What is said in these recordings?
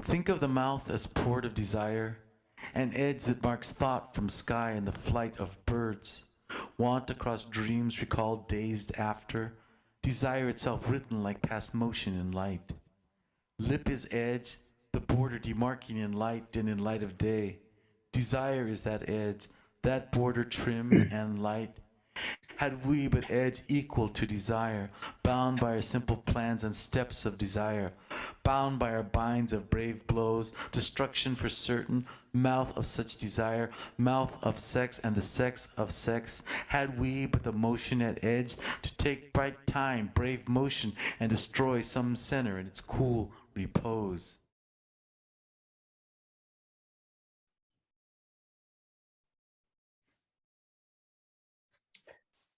Think of the mouth as port of desire, an edge that marks thought from sky and the flight of birds. Want across dreams recalled dazed after, desire itself written like past motion in light. Lip is edge, the border demarking in light and in light of day. Desire is that edge, that border trim and light. Had we but edge equal to desire, bound by our simple plans and steps of desire, bound by our binds of brave blows, destruction for certain, mouth of such desire, mouth of sex and the sex of sex, had we but the motion at edge to take bright time, brave motion, and destroy some center in its cool repose.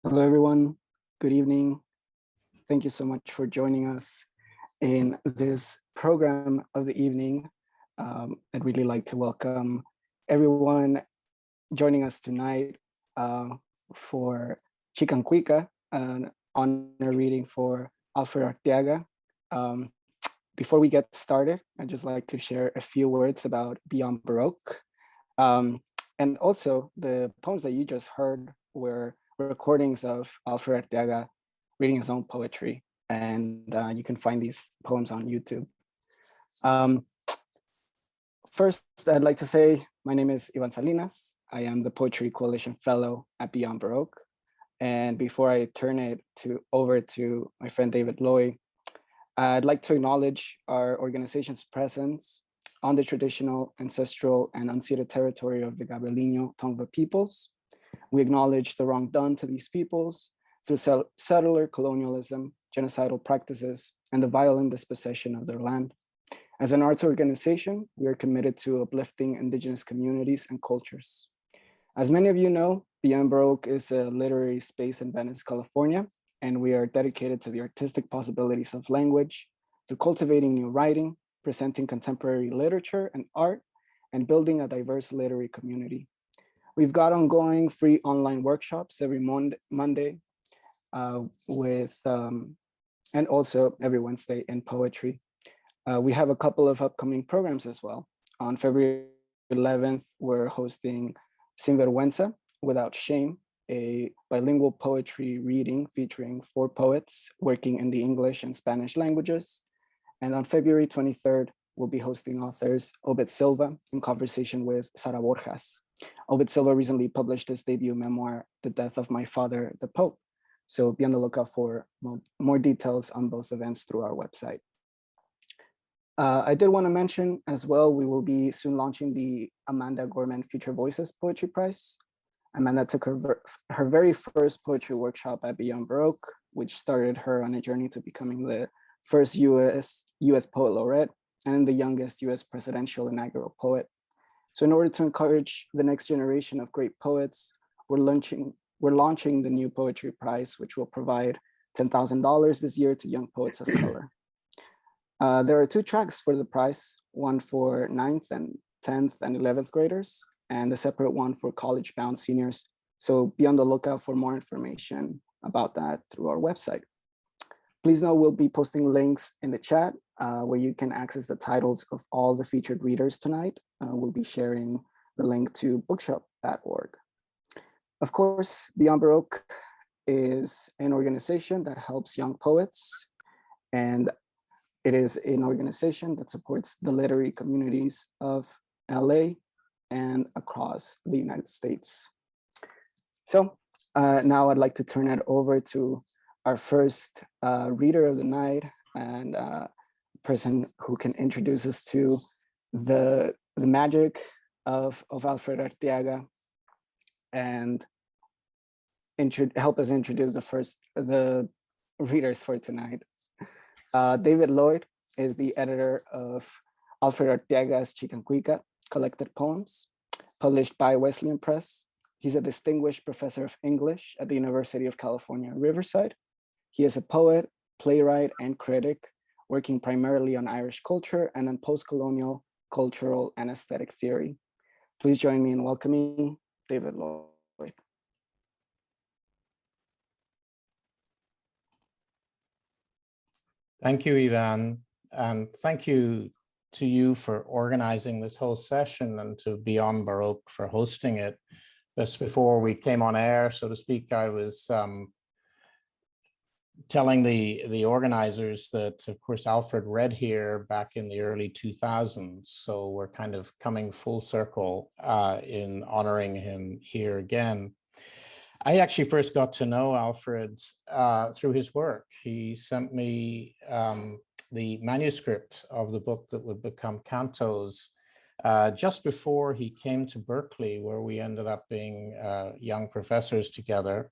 Hello, everyone. Good evening. Thank you so much for joining us in this program of the evening. I'd really like to welcome everyone joining us tonight for Chicancuicatl, an honor reading for Alfred Arteaga. Before we get started, I'd just like to share a few words about Beyond Baroque. And also, the poems that you just heard were recordings of Alfred Arteaga reading his own poetry. And you can find these poems on YouTube. First, I'd like to say my name is Ivan Salinas. I am the Poetry Coalition Fellow at Beyond Baroque. And before I turn it over to my friend David Lloyd, I'd like to acknowledge our organization's presence on the traditional, ancestral, and unceded territory of the Gabrielino Tongva peoples. We acknowledge the wrong done to these peoples through settler colonialism, genocidal practices, and the violent dispossession of their land. As an arts organization, we are committed to uplifting indigenous communities and cultures. As many of you know, Beyond Baroque is a literary space in Venice, California, and we are dedicated to the artistic possibilities of language, to cultivating new writing, presenting contemporary literature and art, and building a diverse literary community. We've got ongoing free online workshops every Monday and also every Wednesday in poetry. We have a couple of upcoming programs as well. On February 11th, we're hosting Sin Vergüenza, Without Shame, a bilingual poetry reading featuring 4 poets working in the English and Spanish languages. And on February 23rd, we'll be hosting authors Obed Silva in conversation with Sara Borjas. Obed Silva recently published his debut memoir, The Death of My Father, the Pope. So be on the lookout for more details on both events through our website. I did want to mention as well, we will be soon launching the Amanda Gorman Future Voices Poetry Prize. Amanda took her very first poetry workshop at Beyond Baroque, which started her on a journey to becoming the first US Poet Laureate and the youngest US presidential inaugural poet. So in order to encourage the next generation of great poets, we're launching the new Poetry Prize, which will provide $10,000 this year to young poets of color. There are 2 tracks for the prize, one for 9th and 10th and 11th graders, and a separate one for college-bound seniors. So be on the lookout for more information about that through our website. Please know we'll be posting links in the chat where you can access the titles of all the featured readers tonight. We'll be sharing the link to bookshop.org. Of course, Beyond Baroque is an organization that helps young poets, and it is an organization that supports the literary communities of LA and across the United States. So now I'd like to turn it over to our first reader of the night and person who can introduce us to the magic of Alfred Arteaga and help us introduce the readers for tonight. David Lloyd is the editor of Alfred Arteaga's Xicancuicatl collected poems, published by Wesleyan Press. He's a distinguished professor of English at the University of California, Riverside. He is a poet, playwright, and critic, working primarily on Irish culture and on post-colonial cultural and aesthetic theory. Please join me in welcoming David Lloyd. Thank you, Ivan, and thank you to you for organizing this whole session and to Beyond Baroque for hosting it. Just before we came on air, so to speak, I was telling the organizers that, of course, Alfred read here back in the early 2000s. So we're kind of coming full circle in honoring him here again. I actually first got to know Alfred through his work. He sent me the manuscript of the book that would become Cantos just before he came to Berkeley, where we ended up being young professors together.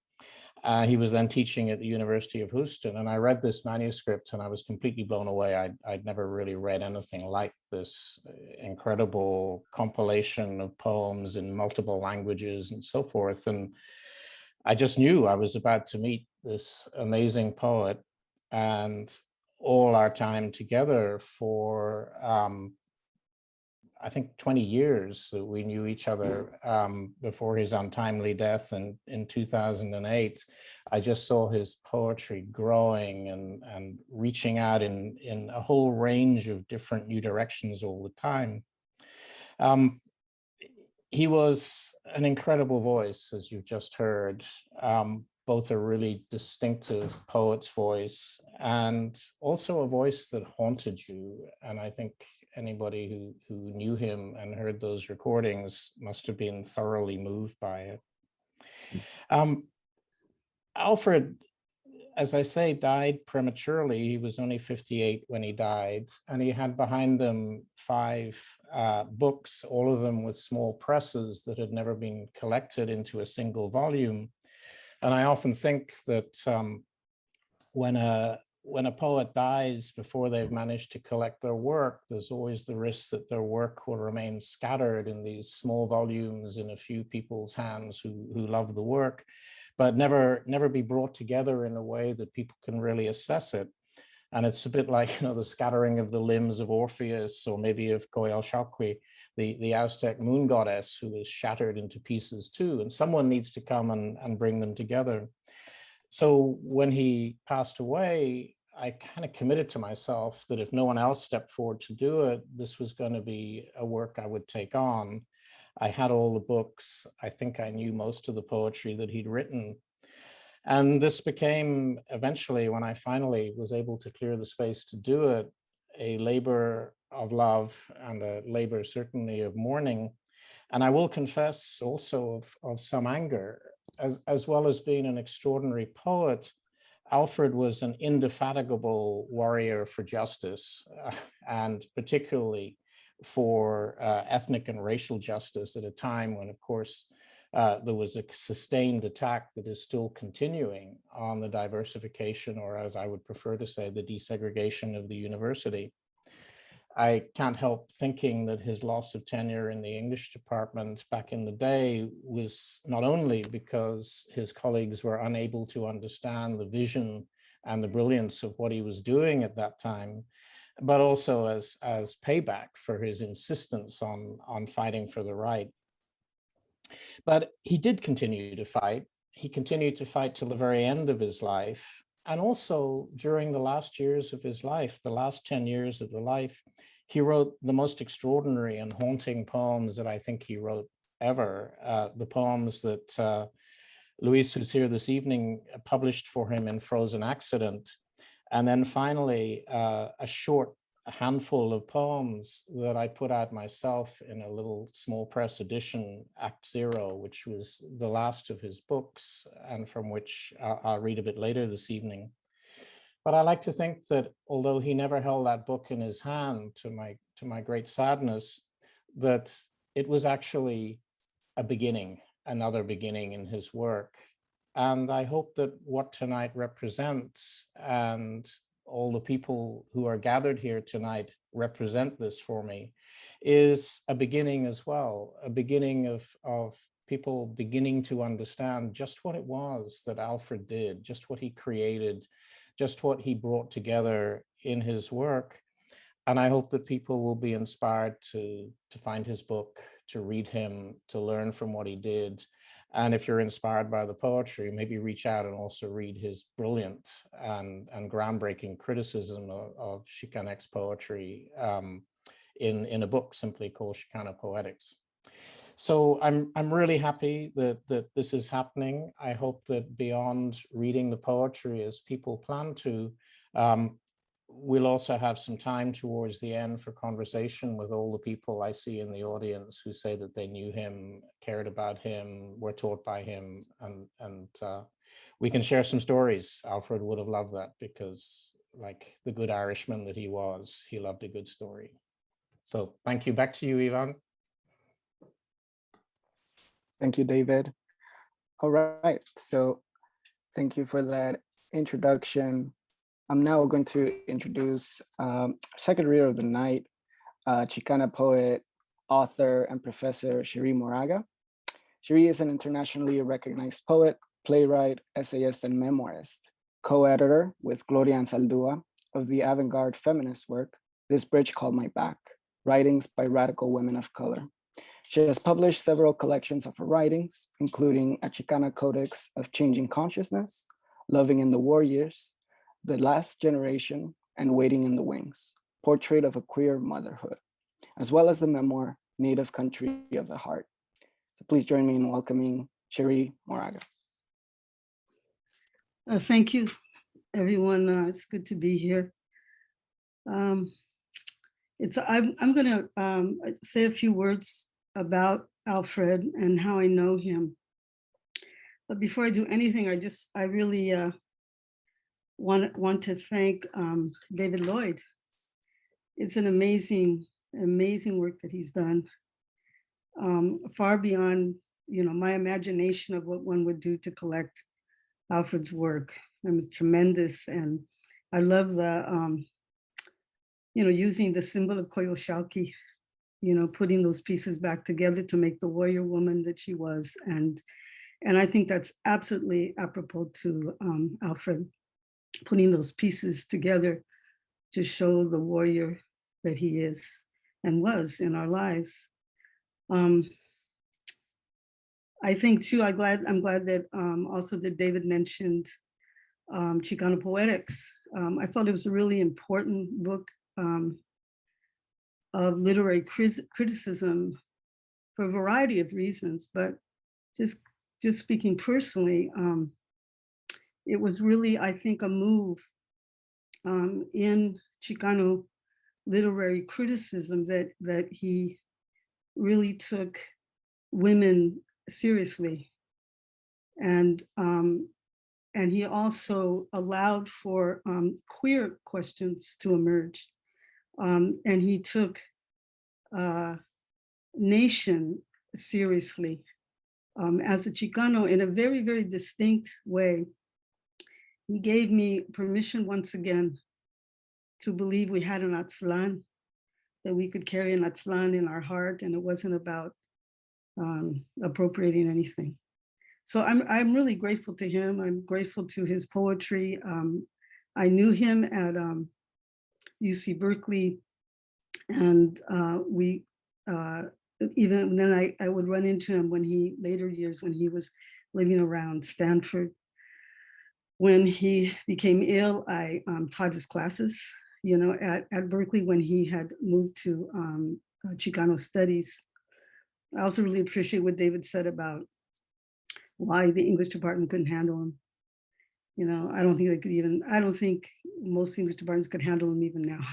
He was then teaching at the University of Houston, and I read this manuscript and I was completely blown away. I'd never really read anything like this incredible compilation of poems in multiple languages and so forth. And I just knew I was about to meet this amazing poet, and all our time together for I think 20 years that we knew each other before his untimely death in 2008. I just saw his poetry growing and reaching out in a whole range of different new directions all the time. He was an incredible voice, as you've just heard, both a really distinctive poet's voice and also a voice that haunted you. And I think anybody who knew him and heard those recordings must have been thoroughly moved by it. Alfred, as I say, died prematurely. He was only 58 when he died, and he had behind him 5 books, all of them with small presses that had never been collected into a single volume. And I often think that when a poet dies before they've managed to collect their work, there's always the risk that their work will remain scattered in these small volumes in a few people's hands who love the work, but never be brought together in a way that people can really assess it. And it's a bit like, the scattering of the limbs of Orpheus, or maybe of Coyolxauhqui, the Aztec moon goddess, who was shattered into pieces too. And someone needs to come and bring them together. So when he passed away, I kind of committed to myself that if no one else stepped forward to do it, this was going to be a work I would take on. I had all the books. I think I knew most of the poetry that he'd written. And this became, eventually, when I finally was able to clear the space to do it, a labor of love and a labor certainly of mourning. And I will confess also of some anger, as well as being an extraordinary poet. Alfred was an indefatigable warrior for justice, and particularly for ethnic and racial justice at a time when, of course, there was a sustained attack that is still continuing on the diversification, or as I would prefer to say, the desegregation of the university. I can't help thinking that his loss of tenure in the English department back in the day was not only because his colleagues were unable to understand the vision and the brilliance of what he was doing at that time, but also as payback for his insistence on fighting for the right. But he did continue to fight. He continued to fight till the very end of his life. And also during the last years of his life, the last 10 years of the life, he wrote the most extraordinary and haunting poems that I think he wrote ever. The poems that Luis, who's here this evening, published for him in Frøzen Accident. And then finally, a handful of poems that I put out myself in a little small press edition, Act Zero, which was the last of his books, and from which I'll read a bit later this evening. But I like to think that although he never held that book in his hand, to my great sadness, that it was actually a beginning, another beginning in his work. And I hope that what tonight represents, and all the people who are gathered here tonight represent this for me, is a beginning as well, a beginning of people beginning to understand just what it was that Alfred did, just what he created, just what he brought together in his work. And I hope that people will be inspired to find his book, to read him, to learn from what he did. And if you're inspired by the poetry, maybe reach out and also read his brilliant and groundbreaking criticism of Chicanx poetry in a book simply called Chicano Poetics. So I'm really happy that this is happening. I hope that beyond reading the poetry, as people plan to, we'll also have some time towards the end for conversation with all the people I see in the audience who say that they knew him, cared about him, were taught by him, and we can share some stories. Alfred would have loved that because, like the good Irishman that he was, he loved a good story. So thank you. Back to you, Ivan. Thank you, David. All right, so thank you for that introduction. I'm now going to introduce second reader of the night, Chicana poet, author, and professor Cherríe Moraga. Cherríe is an internationally recognized poet, playwright, essayist, and memoirist, co-editor with Gloria Ansaldúa of the avant-garde feminist work, This Bridge Called My Back, Writings by Radical Women of Color. She has published several collections of her writings, including a Chicana Codex of Changing Consciousness, Loving in the War Years, The Last Generation, and Waiting in the Wings, Portrait of a Queer Motherhood, as well as the memoir, Native Country of the Heart. So please join me in welcoming Cherríe Moraga. Thank you, everyone. It's good to be here. I'm going to say a few words about Alfred and how I know him. But before I do anything, I really want to thank David Lloyd. It's an amazing work that he's done, far beyond my imagination of what one would do to collect Alfred's work. It was tremendous, and I love the using the symbol of Coyolxauhqui, putting those pieces back together to make the warrior woman that she was, and I think that's absolutely apropos to Alfred, putting those pieces together to show the warrior that he is and was in our lives. I think too, I'm glad that also that David mentioned Chicano Poetics. I thought it was a really important book of literary criticism for a variety of reasons, but just speaking personally, it was really, I think, a move in Chicano literary criticism that he really took women seriously, and he also allowed for queer questions to emerge, and he took nation seriously as a Chicano in a very, very distinct way. He gave me permission once again to believe we had an Atzlan, that we could carry an Atzlan in our heart, and it wasn't about appropriating anything. So I'm really grateful to him. I'm grateful to his poetry. I knew him at UC Berkeley, and we even then I would run into him when later years when he was living around Stanford. When he became ill, I taught his classes, at Berkeley when he had moved to Chicano Studies. I also really appreciate what David said about why the English department couldn't handle him. I don't think they could even, I don't think most English departments could handle him even now.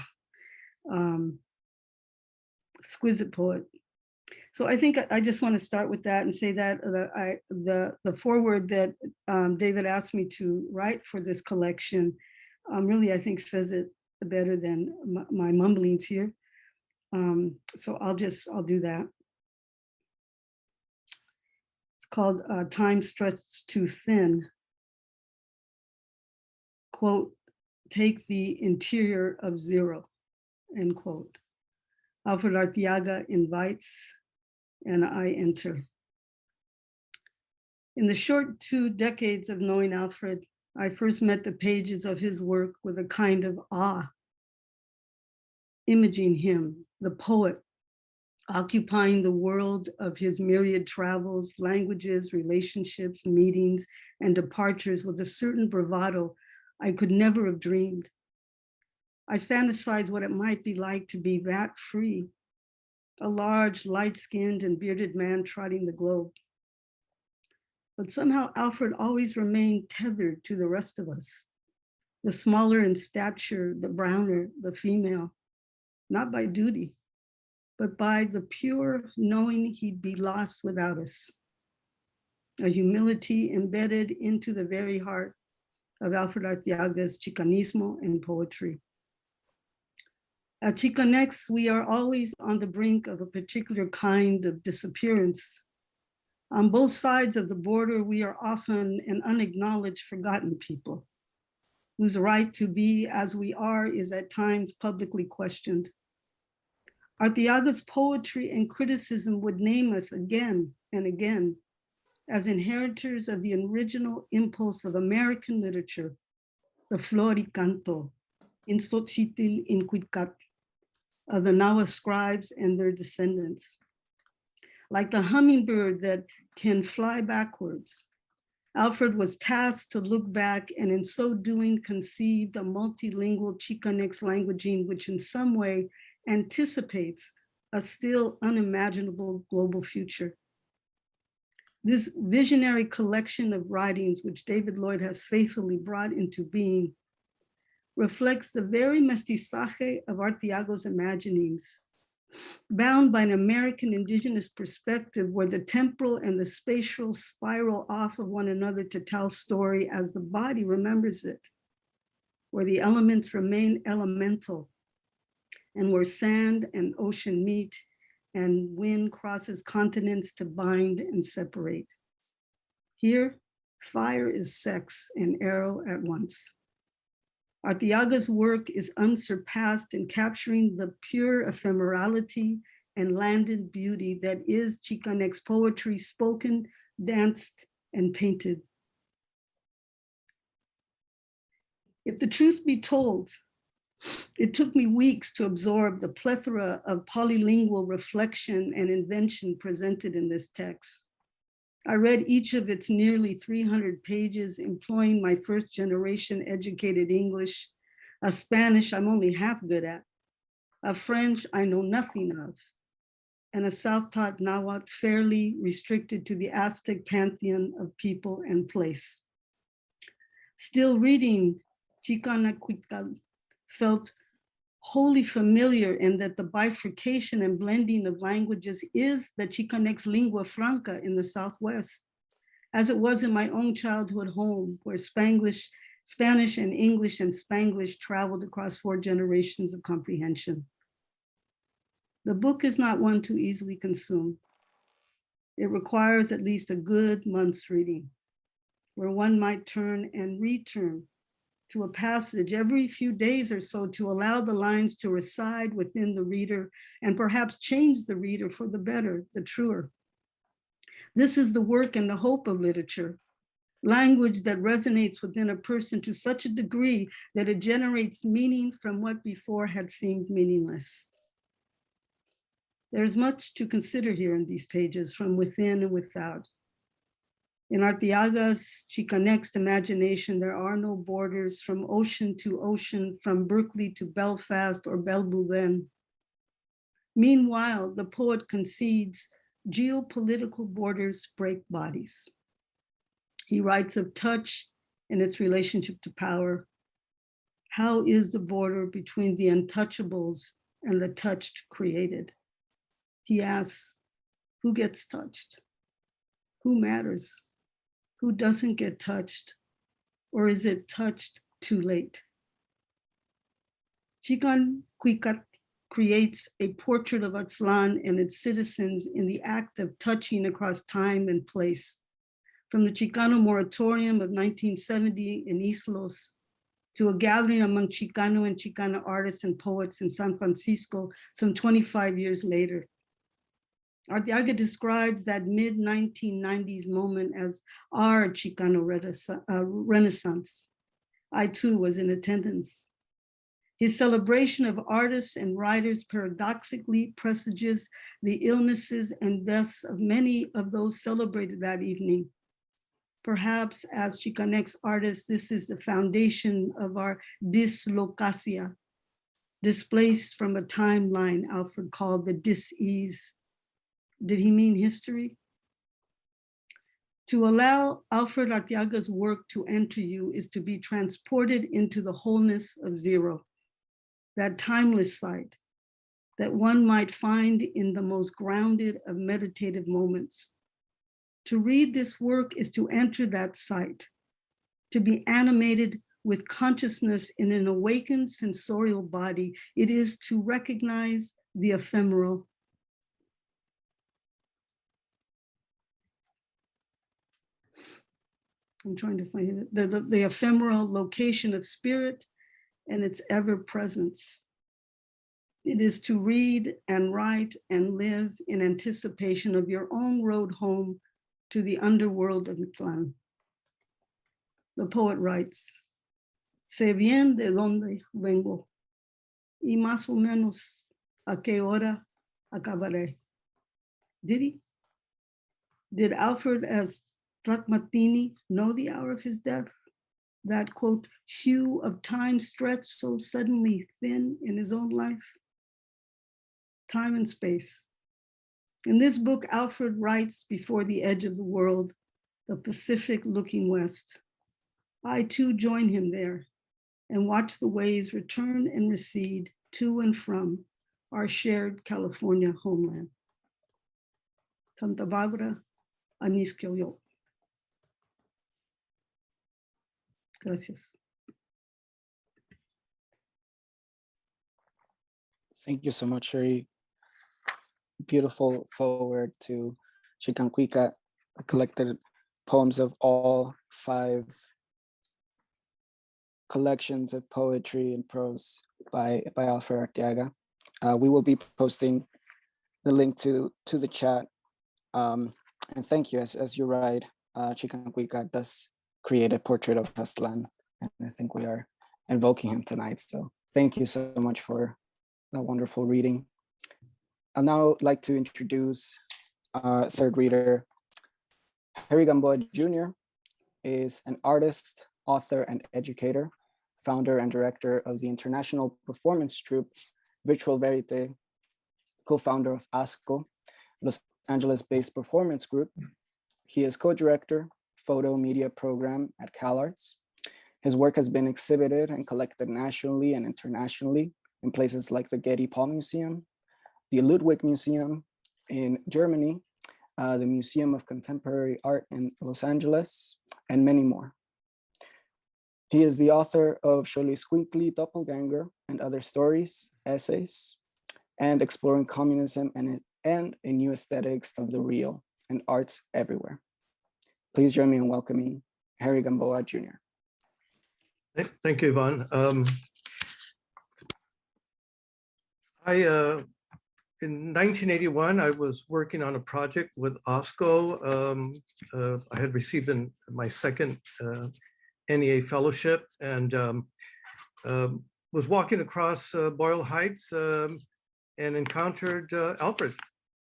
Exquisite poet. So I think I just want to start with that and say that the foreword that David asked me to write for this collection really, I think, says it better than my mumblings here. So I'll do that. It's called Time Stretched Too Thin. Quote, take the interior of zero, end quote. Alfred Arteaga invites, and I enter. In the short 2 decades of knowing Alfred, I first met the pages of his work with a kind of awe, imaging him, the poet, occupying the world of his myriad travels, languages, relationships, meetings, and departures with a certain bravado I could never have dreamed. I fantasize what it might be like to be that free, a large, light-skinned and bearded man trotting the globe. But somehow Alfred always remained tethered to the rest of us, the smaller in stature, the browner, the female, not by duty, but by the pure knowing he'd be lost without us. A humility embedded into the very heart of Alfred Arteaga's Chicanismo and poetry. At Chicanx, we are always on the brink of a particular kind of disappearance. On both sides of the border, we are often an unacknowledged, forgotten people, whose right to be as we are is at times publicly questioned. Arteaga's poetry and criticism would name us again and again as inheritors of the original impulse of American literature, the flor y canto, in Xicancuicatl, of the Nahua scribes and their descendants. Like the hummingbird that can fly backwards, Alfred was tasked to look back and in so doing conceived a multilingual Chicanx languaging which in some way anticipates a still unimaginable global future. This visionary collection of writings which David Lloyd has faithfully brought into being reflects the very mestizaje of Arteaga's imaginings, bound by an American indigenous perspective where the temporal and the spatial spiral off of one another to tell story as the body remembers it, where the elements remain elemental, and where sand and ocean meet and wind crosses continents to bind and separate. Here, fire is sex and arrow at once. Arteaga's work is unsurpassed in capturing the pure ephemerality and landed beauty that is Chicanx poetry, spoken, danced, and painted. If the truth be told, it took me weeks to absorb the plethora of polylingual reflection and invention presented in this text. I read each of its nearly 300 pages, employing my first generation educated English, a Spanish I'm only half good at, a French I know nothing of, and a self-taught Nahuatl fairly restricted to the Aztec pantheon of people and place. Still reading Xicancuicatl felt wholly familiar in that the bifurcation and blending of languages is the Chicanx lingua franca in the Southwest, as it was in my own childhood home, where Spanish and English and Spanglish traveled across 4 generations of comprehension. The book is not one to easily consume. It requires at least a good month's reading, where one might turn and return to a passage every few days or so to allow the lines to reside within the reader and perhaps change the reader for the better, the truer. This is the work and the hope of literature, language that resonates within a person to such a degree that it generates meaning from what before had seemed meaningless. There's much to consider here in these pages from within and without. In Arteaga's Chicanx imagination, there are no borders from ocean to ocean, from Berkeley to Belfast or Belboulen. Meanwhile, the poet concedes geopolitical borders break bodies. He writes of touch and its relationship to power. How is the border between the untouchables and the touched created? He asks, who gets touched? Who matters? Who doesn't get touched? Or is it touched too late? Xicancuicatl creates a portrait of Aztlán and its citizens in the act of touching across time and place. From the Chicano moratorium of 1970 in Islos to a gathering among Chicano and Chicana artists and poets in San Francisco some 25 years later. Arteaga describes that mid-1990s moment as our Chicano Renaissance. I too was in attendance. His celebration of artists and writers paradoxically presages the illnesses and deaths of many of those celebrated that evening. Perhaps as Chicanx artists, this is the foundation of our dislocacia, displaced from a timeline Alfred called the dis-ease. Did he mean history? To allow Alfred Arteaga's work to enter you is to be transported into the wholeness of zero, that timeless sight that one might find in the most grounded of meditative moments. To read this work is to enter that sight, to be animated with consciousness in an awakened sensorial body. It is to recognize the ephemeral. I'm trying to find it. The ephemeral location of spirit and its ever presence. It is to read and write and live in anticipation of your own road home to the underworld of Mictlán. The poet writes, sé bien de dónde vengo y más o menos a qué hora acabaré. Did he? Did Alfred as Tlaxmatini know the hour of his death? That, quote, hue of time stretched so suddenly thin in his own life? Time and space. In this book, Alfred writes before the edge of the world, the Pacific looking west. I too join him there and watch the waves return and recede to and from our shared California homeland. Santa Barbara, Anisquioyo. Gracias. Thank you so much, Cherríe. Beautiful foreword to Xicancuicatl, a collected poems of all 5 collections of poetry and prose by Alfred Arteaga. We will be posting the link to the chat. And thank you, as you write, Chicancuicatl does create a portrait of Aztlán, and I think we are invoking him tonight. So thank you so much for a wonderful reading. I'd now like to introduce our third reader. Heterotexts Gamboid Jr. is an artist, author, and educator, founder and director of the international performance troupe Virtual Verite, co-founder of ASCO, Los Angeles-based performance group. He is co-director, photo media program at CalArts. His work has been exhibited and collected nationally and internationally in places like the Getty Paul Museum, the Ludwig Museum in Germany, the Museum of Contemporary Art in Los Angeles, and many more. He is the author of Xicancuicatl Doppelganger and Other Stories, essays, and Exploring Communism and a New Aesthetics of the Real and Arts Everywhere. Please join me in welcoming Heterotexts Gamboa Jr. Thank you, Yvonne. In 1981, I was working on a project with OSCO. I had received my second NEA fellowship and was walking across Boyle Heights and encountered Alfred.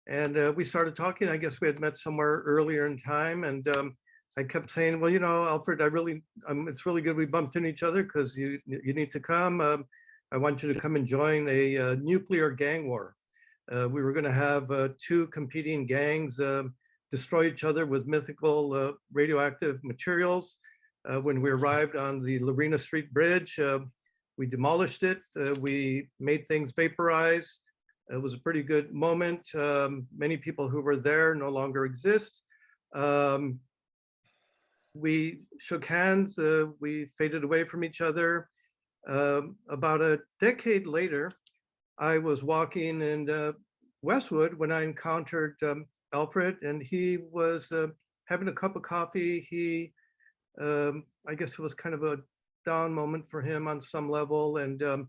And we started talking. I guess we had met somewhere earlier in time. And I kept saying, well, you know, Alfred, it's really good we bumped into each other because you need to come. I want you to come and join a nuclear gang war. We were going to have 2 competing gangs destroy each other with mythical radioactive materials. When we arrived on the Lorena Street Bridge, we demolished it. We made things vaporize. It was a pretty good moment. Many people who were there no longer exist. We shook hands. We faded away from each other. About a decade later, I was walking in Westwood when I encountered Alfred, and he was having a cup of coffee. He, I guess it was kind of a down moment for him on some level, and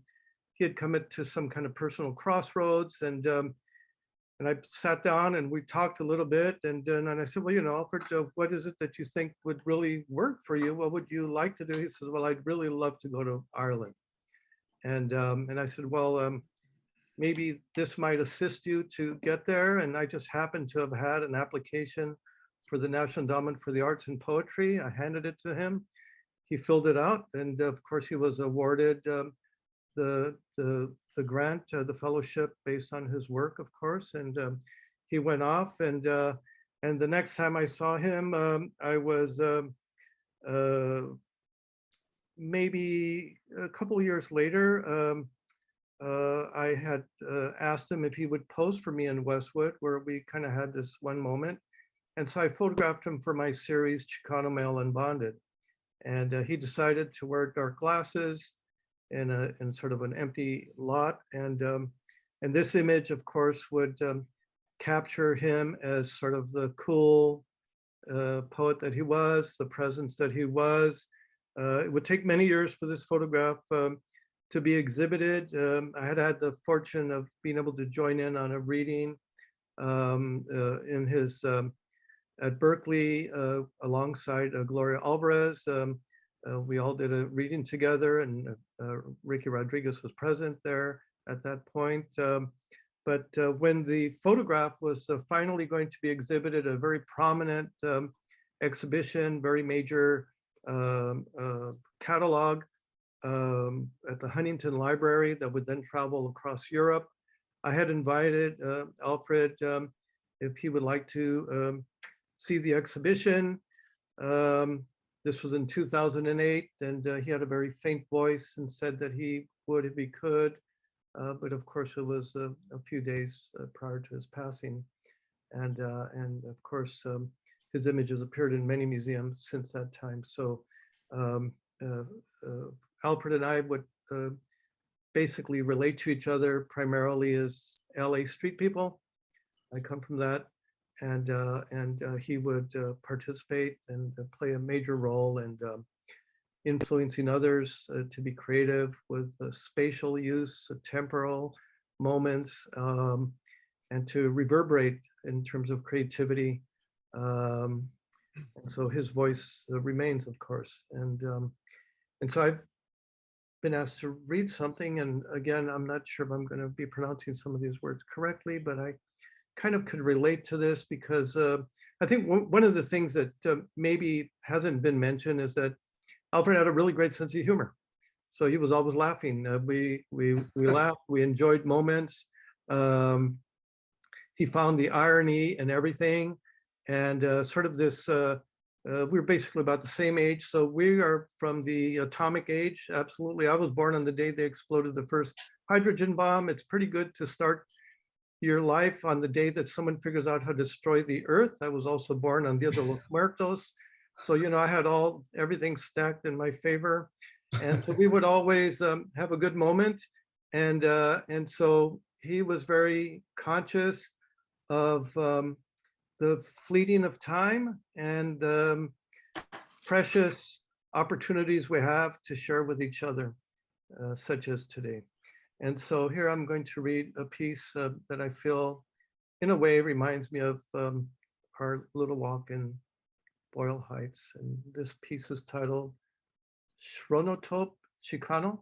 he had come to some kind of personal crossroads, and I sat down and we talked a little bit, and then I said, well, you know, Alfred, what is it that you think would really work for you? What would you like to do? He says, well, I'd really love to go to Ireland. And I said, well, maybe this might assist you to get there. And I just happened to have had an application for the National Endowment for the Arts and Poetry. I handed it to him. He filled it out. And of course, he was awarded the the grant, the fellowship based on his work, of course. And he went off, and the next time I saw him, I was maybe a couple years later. I had asked him if he would pose for me in Westwood, where we kind of had this one moment. And so I photographed him for my series, Chicano Male and Bonded. And he decided to wear dark glasses in sort of an empty lot. And this image, of course, would capture him as sort of the cool poet that he was, the presence that he was. It would take many years for this photograph to be exhibited. I had the fortune of being able to join in on a reading in his at Berkeley alongside Gloria Alvarez. We all did a reading together, and Ricky Rodriguez was present there at that point. But when the photograph was finally going to be exhibited, a very prominent exhibition, very major catalog at the Huntington Library that would then travel across Europe, I had invited Alfred if he would like to see the exhibition. This was in 2008, and he had a very faint voice and said that he would if he could. But of course, it was a few days prior to his passing. And of course, his images appeared in many museums since that time. So Alfred and I would basically relate to each other primarily as LA street people. I come from that. And he would participate and play a major role in influencing others to be creative with spatial use, temporal moments, and to reverberate in terms of creativity. And so his voice remains, of course. And so I've been asked to read something, and again, I'm not sure if I'm going to be pronouncing some of these words correctly, but I kind of could relate to this because I think one of the things that maybe hasn't been mentioned is that Alfred had a really great sense of humor. So he was always laughing. We laughed, we enjoyed moments. He found the irony in everything. And sort of this, we're basically about the same age. So we are from the atomic age, absolutely. I was born on the day they exploded the first hydrogen bomb. It's pretty good to start your life on the day that someone figures out how to destroy the earth. I was also born on Dia de los Muertos. So, you know, I had everything stacked in my favor. And so we would always have a good moment. And so he was very conscious of the fleeting of time and the precious opportunities we have to share with each other, such as today. And so here I'm going to read a piece that I feel, in a way, reminds me of our little walk in Boyle Heights. And this piece is titled Chronotope Chicano.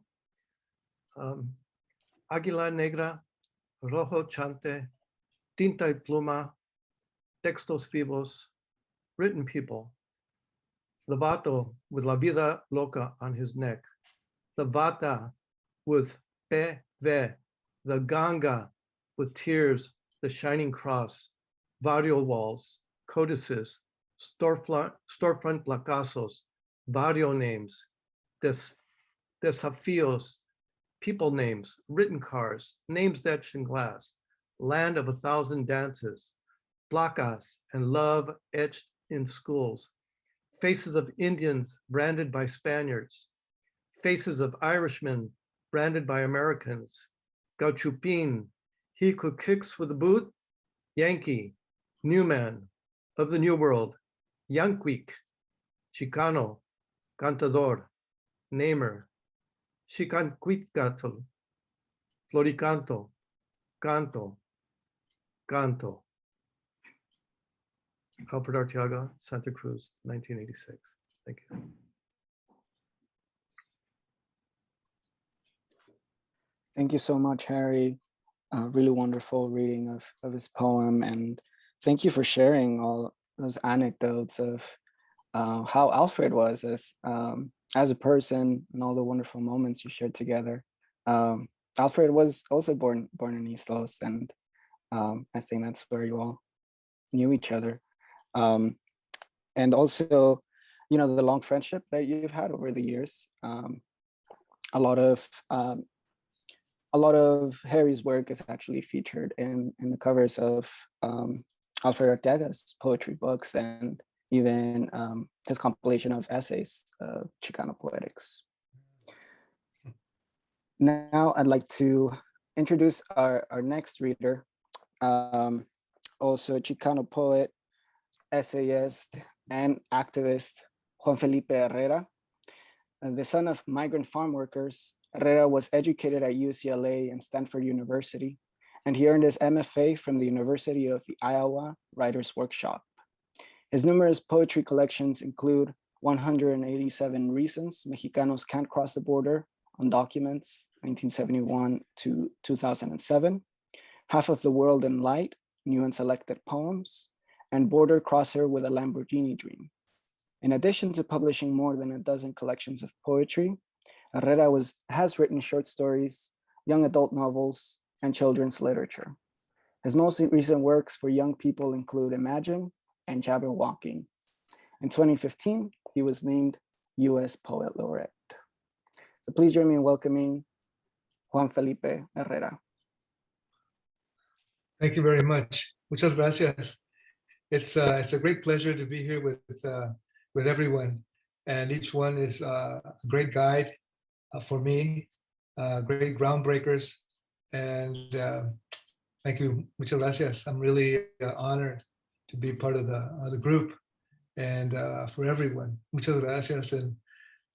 Águila negra, rojo chante, tinta y pluma, textos vivos, written people. The vato with la vida loca on his neck. The vata with pe ve, the ganga with tears, the shining cross, barrio walls, codices, storefront placazos, barrio names, desafios, people names, written cars, names etched in glass, land of 1,000 dances, placas and love etched in schools, faces of Indians branded by Spaniards, faces of Irishmen branded by Americans, Gauchupin, he who kicks with a boot, Yankee, new man of the new world, Yanquic, Chicano, cantador, namer, Xicancuicatl, floricanto, canto, canto. Alfred Arteaga, Santa Cruz, 1986. Thank you. Thank you so much, Harry. Really wonderful reading of his poem. And thank you for sharing all those anecdotes of how Alfred was as a person and all the wonderful moments you shared together. Alfred was also born in East Los, and I think that's where you all knew each other. And also, you know, the long friendship that you've had over the years. A lot of Harry's work is actually featured in the covers of Alfred Arteaga's poetry books, and even his compilation of essays, Chicano Poetics. Now I'd like to introduce our next reader, also Chicano poet, essayist, and activist, Juan Felipe Herrera. The son of migrant farm workers, Herrera was educated at UCLA and Stanford University, and he earned his MFA from the University of the Iowa Writers Workshop. His numerous poetry collections include 187 Reasons Mexicanos Can't Cross the Border on Documents, 1971 to 2007, Half of the World in Light, New and Selected Poems, and Border Crosser with a Lamborghini Dream. In addition to publishing more than a dozen collections of poetry, Herrera has written short stories, young adult novels, and children's literature. His most recent works for young people include Imagine and Jabberwocking. In 2015, he was named US Poet Laureate. So please join me in welcoming Juan Felipe Herrera. Thank you very much. Muchas gracias. It's a great pleasure to be here with everyone, and each one is a great guide for me, great groundbreakers, and thank you. Muchas gracias. I'm really honored to be part of the group, and for everyone. Muchas gracias. And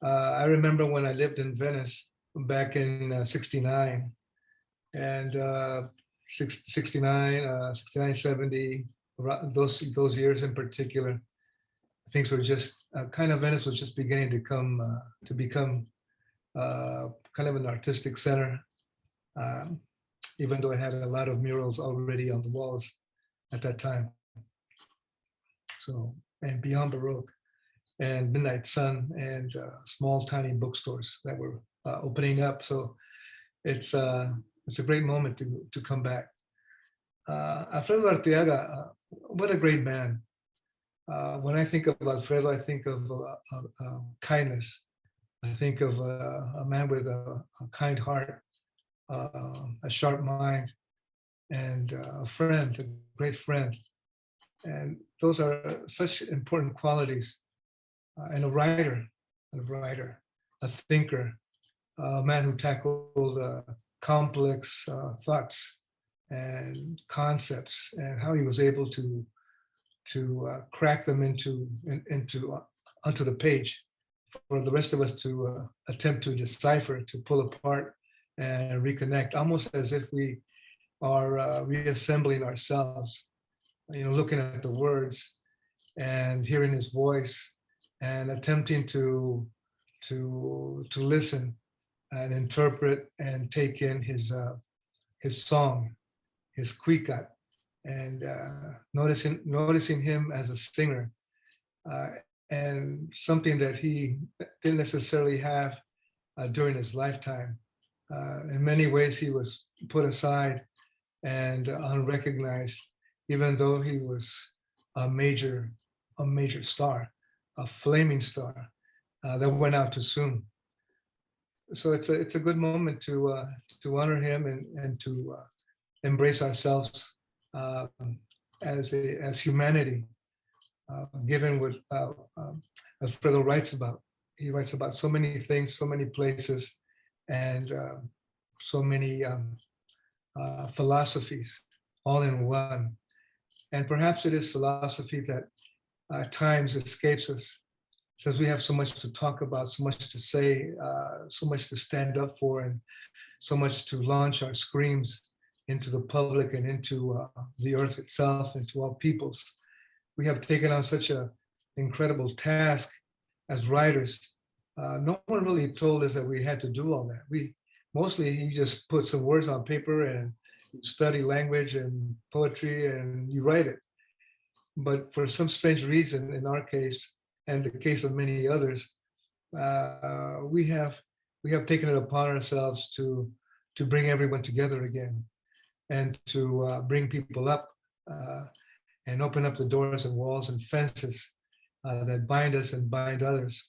I remember when I lived in Venice back in 69, and 69, 70, those years in particular, things were just Venice was just beginning to become kind of an artistic center, even though it had a lot of murals already on the walls at that time. So, and Beyond Baroque and Midnight Sun and small tiny bookstores that were opening up. So it's a great moment to come back. Alfredo Arteaga, what a great man. When I think of Alfredo, I think of kindness. I think of a man with a kind heart, a sharp mind, and a friend, a great friend. And those are such important qualities. And a writer, a thinker, a man who tackled complex thoughts and concepts, and how he was able to crack them onto the page for the rest of us to attempt to decipher, to pull apart and reconnect, almost as if we are reassembling ourselves, you know, looking at the words and hearing his voice and attempting to listen and interpret and take in his song, his Xicancuicatl, and noticing him as a singer, and something that he didn't necessarily have during his lifetime. In many ways, he was put aside and unrecognized, even though he was a major star, a flaming star that went out too soon. So it's a good moment to honor him and to embrace ourselves as humanity, given what Alfredo writes about. He writes about so many things, so many places, and so many philosophies all in one. And perhaps it is philosophy that at times escapes us, since we have so much to talk about, so much to say, so much to stand up for, and so much to launch our screams into the public and into the earth itself and to all peoples. We have taken on such an incredible task as writers. No one really told us that we had to do all that. You just put some words on paper and you study language and poetry and you write it. But for some strange reason, in our case, and the case of many others, we have taken it upon ourselves to to bring everyone together again and to bring people up and open up the doors and walls and fences that bind us and bind others.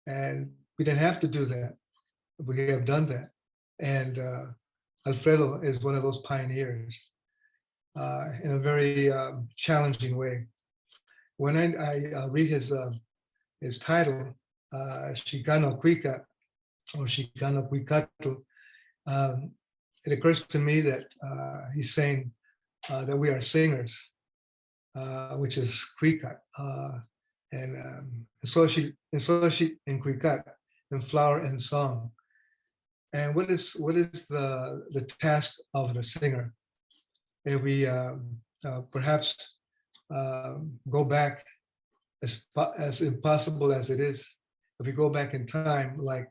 And we didn't have to do that. We have done that. And Alfredo is one of those pioneers in a very challenging way. When I read his title, Xicancuicatl or Xicancuicatl, it occurs to me that he's saying that we are singers, which is cuicat, and Xochitl and cuicat, and flower and song. And what is the task of the singer? If we perhaps go back, as impossible as it is, if we go back in time, like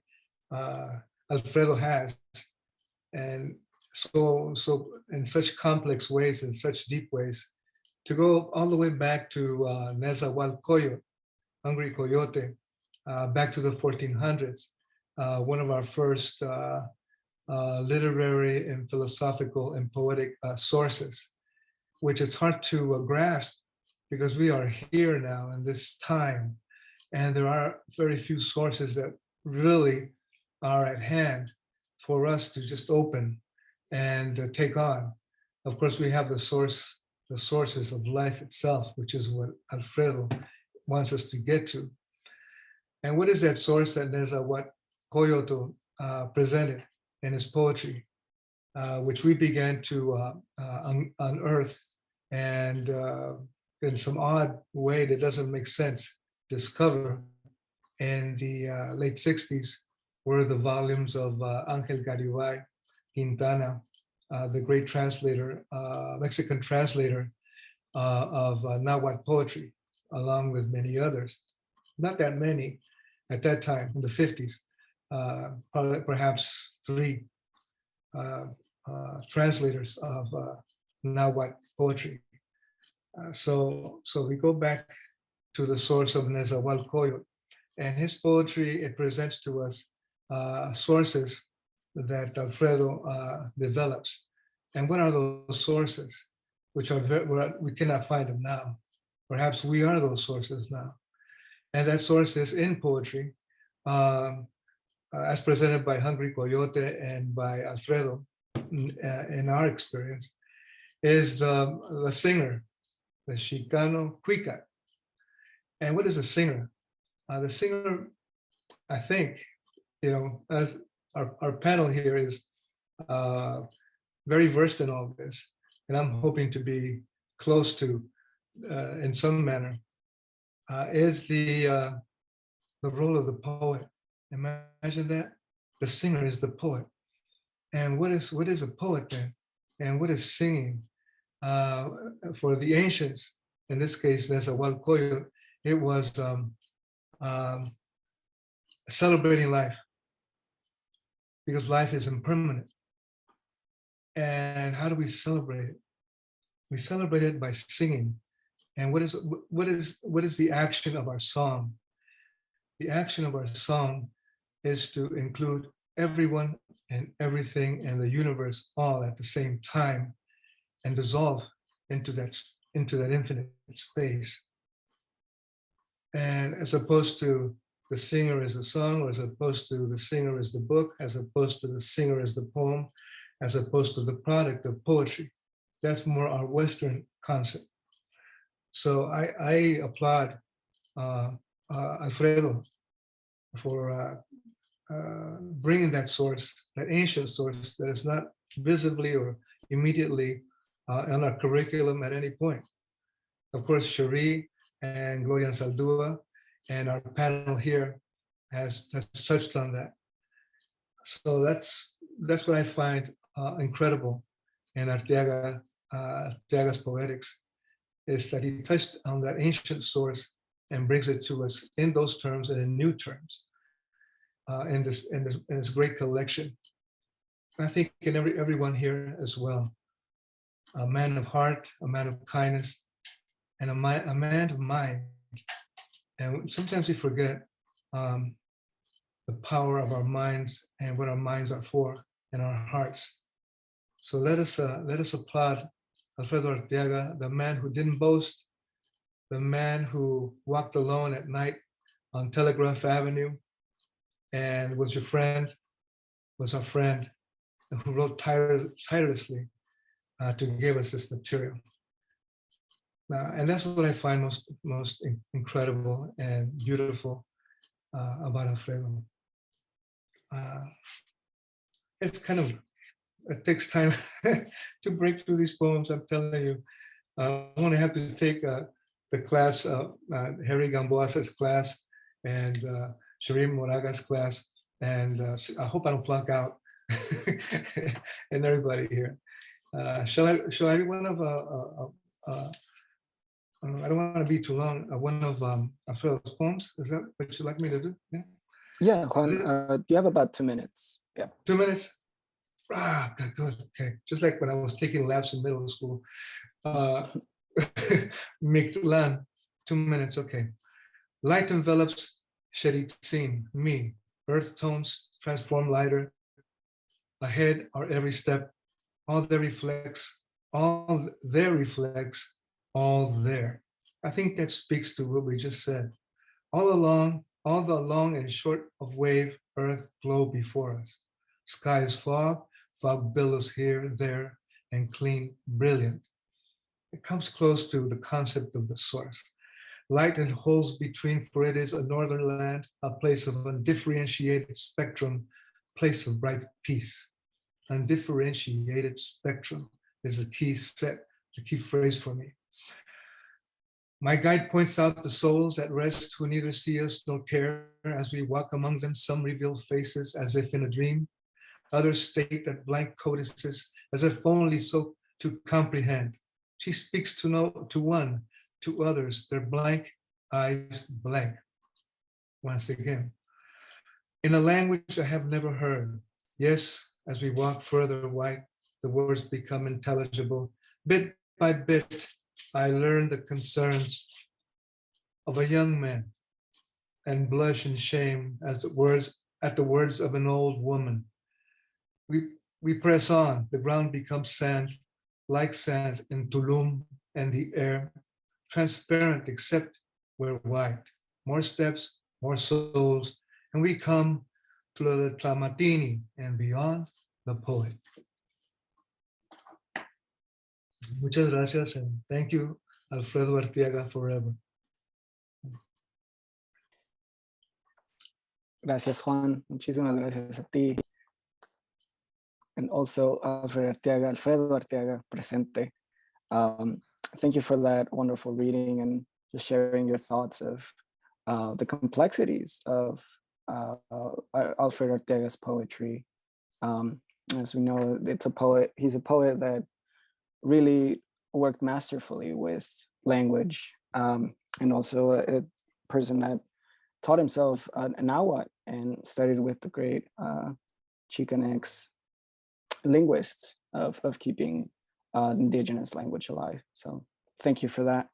Alfredo has, and so in such complex ways, in such deep ways, to go all the way back to Nezahualcóyotl, Hungry Coyote, back to the 1400s, one of our first literary and philosophical and poetic sources, which is hard to grasp because we are here now in this time, and there are very few sources that really are at hand for us to just open and take on. Of course, we have the sources of life itself, which is what Alfredo wants us to get to. And what is that source that Nezahualcóyotl presented in his poetry, which we began to unearth and in some odd way that doesn't make sense, discover in the late 60s were the volumes of Ángel Garibay Quintana, the great translator, Mexican translator of Nahuatl poetry, along with many others. Not that many at that time in the 50s, probably perhaps 3 translators of Nahuatl poetry. So we go back to the source of Nezahualcóyotl, and his poetry, it presents to us sources that Alfredo develops. And what are those sources? Which are we cannot find them now. Perhaps we are those sources now. And that source is in poetry, as presented by Hungry Coyote and by Alfredo, in our experience, is the singer, the Xicancuicatl. And what is a singer? The singer, I think, as our panel here is very versed in all this, and I'm hoping to be close to, in some manner, is the role of the poet. Imagine that. The singer is the poet. And what is a poet then? And what is singing? For the ancients, in this case, Nezahualcóyotl, it was celebrating life, because life is impermanent. And how do we celebrate it? We celebrate it by singing. And what is the action of our song? The action of our song is to include everyone and everything and the universe all at the same time, and dissolve into that infinite space. And as opposed to the singer is the song, or as opposed to the singer is the book, as opposed to the singer is the poem, as opposed to the product of poetry. That's more our Western concept. So I applaud Alfredo for bringing that source, that ancient source that is not visibly or immediately on our curriculum at any point. Of course, Cherríe and Gloria Saldúa and our panel here has touched on that. So that's what I find incredible in Arteaga's poetics, is that he touched on that ancient source and brings it to us in those terms and in new terms, in this great collection. I think in everyone here as well, a man of heart, a man of kindness, and a man of mind. And sometimes we forget the power of our minds and what our minds are for. and our hearts. So let us applaud Alfredo Arteaga, the man who didn't boast, the man who walked alone at night on Telegraph Avenue and was your friend, was our friend, and who wrote tirelessly to give us this material. And that's what I find most incredible and beautiful about Alfredo. It's kind of, it takes time to break through these poems, I'm telling you. I'm gonna have to take the class, Harry Gamboa's class and Cherríe Moraga's class, and I hope I don't flunk out and everybody here. Shall I read one of, I don't want to be too long, one of Alfredo's poems? Is that what you'd like me to do? Yeah, Yeah, Juan, you have about 2 minutes. Yeah. 2 minutes? Ah, good, okay. Just like when I was taking labs in middle school. Mictlan, 2 minutes, okay. Light envelops Xeritzin, me. Earth tones transform lighter. Ahead are every step, all there reflects, all there. I think that speaks to what we just said. All along, all the long and short of wave, earth glow before us. Sky is fog, fog billows here, there, and clean, brilliant. It comes close to the concept of the source. Light and holes between, for it is a northern land, a place of undifferentiated spectrum, place of bright peace. Undifferentiated spectrum is the key phrase for me. My guide points out the souls at rest who neither see us nor care. As we walk among them, some reveal faces as if in a dream. Others state that blank codices as if only so to comprehend. She speaks to one, to others, their blank eyes blank. Once again, in a language I have never heard. Yes, as we walk further wide, the words become intelligible. Bit by bit, I learn the concerns of a young man and blush in shame at the words of an old woman. We press on, the ground becomes sand, like sand in Tulum, and the air, transparent except where white. More steps, more souls, and we come to the Tlamatini and beyond, the poet. Muchas gracias, and thank you, Alfredo Arteaga, forever. Gracias, Juan. Muchísimas gracias a ti. And also Alfredo Arteaga, presente. Thank you for that wonderful reading and just sharing your thoughts of the complexities of Alfred Arteaga's poetry. As we know, he's a poet that really worked masterfully with language, and also a person that taught himself Nahuatl and studied with the great Chicanx linguists of keeping indigenous language alive. So thank you for that.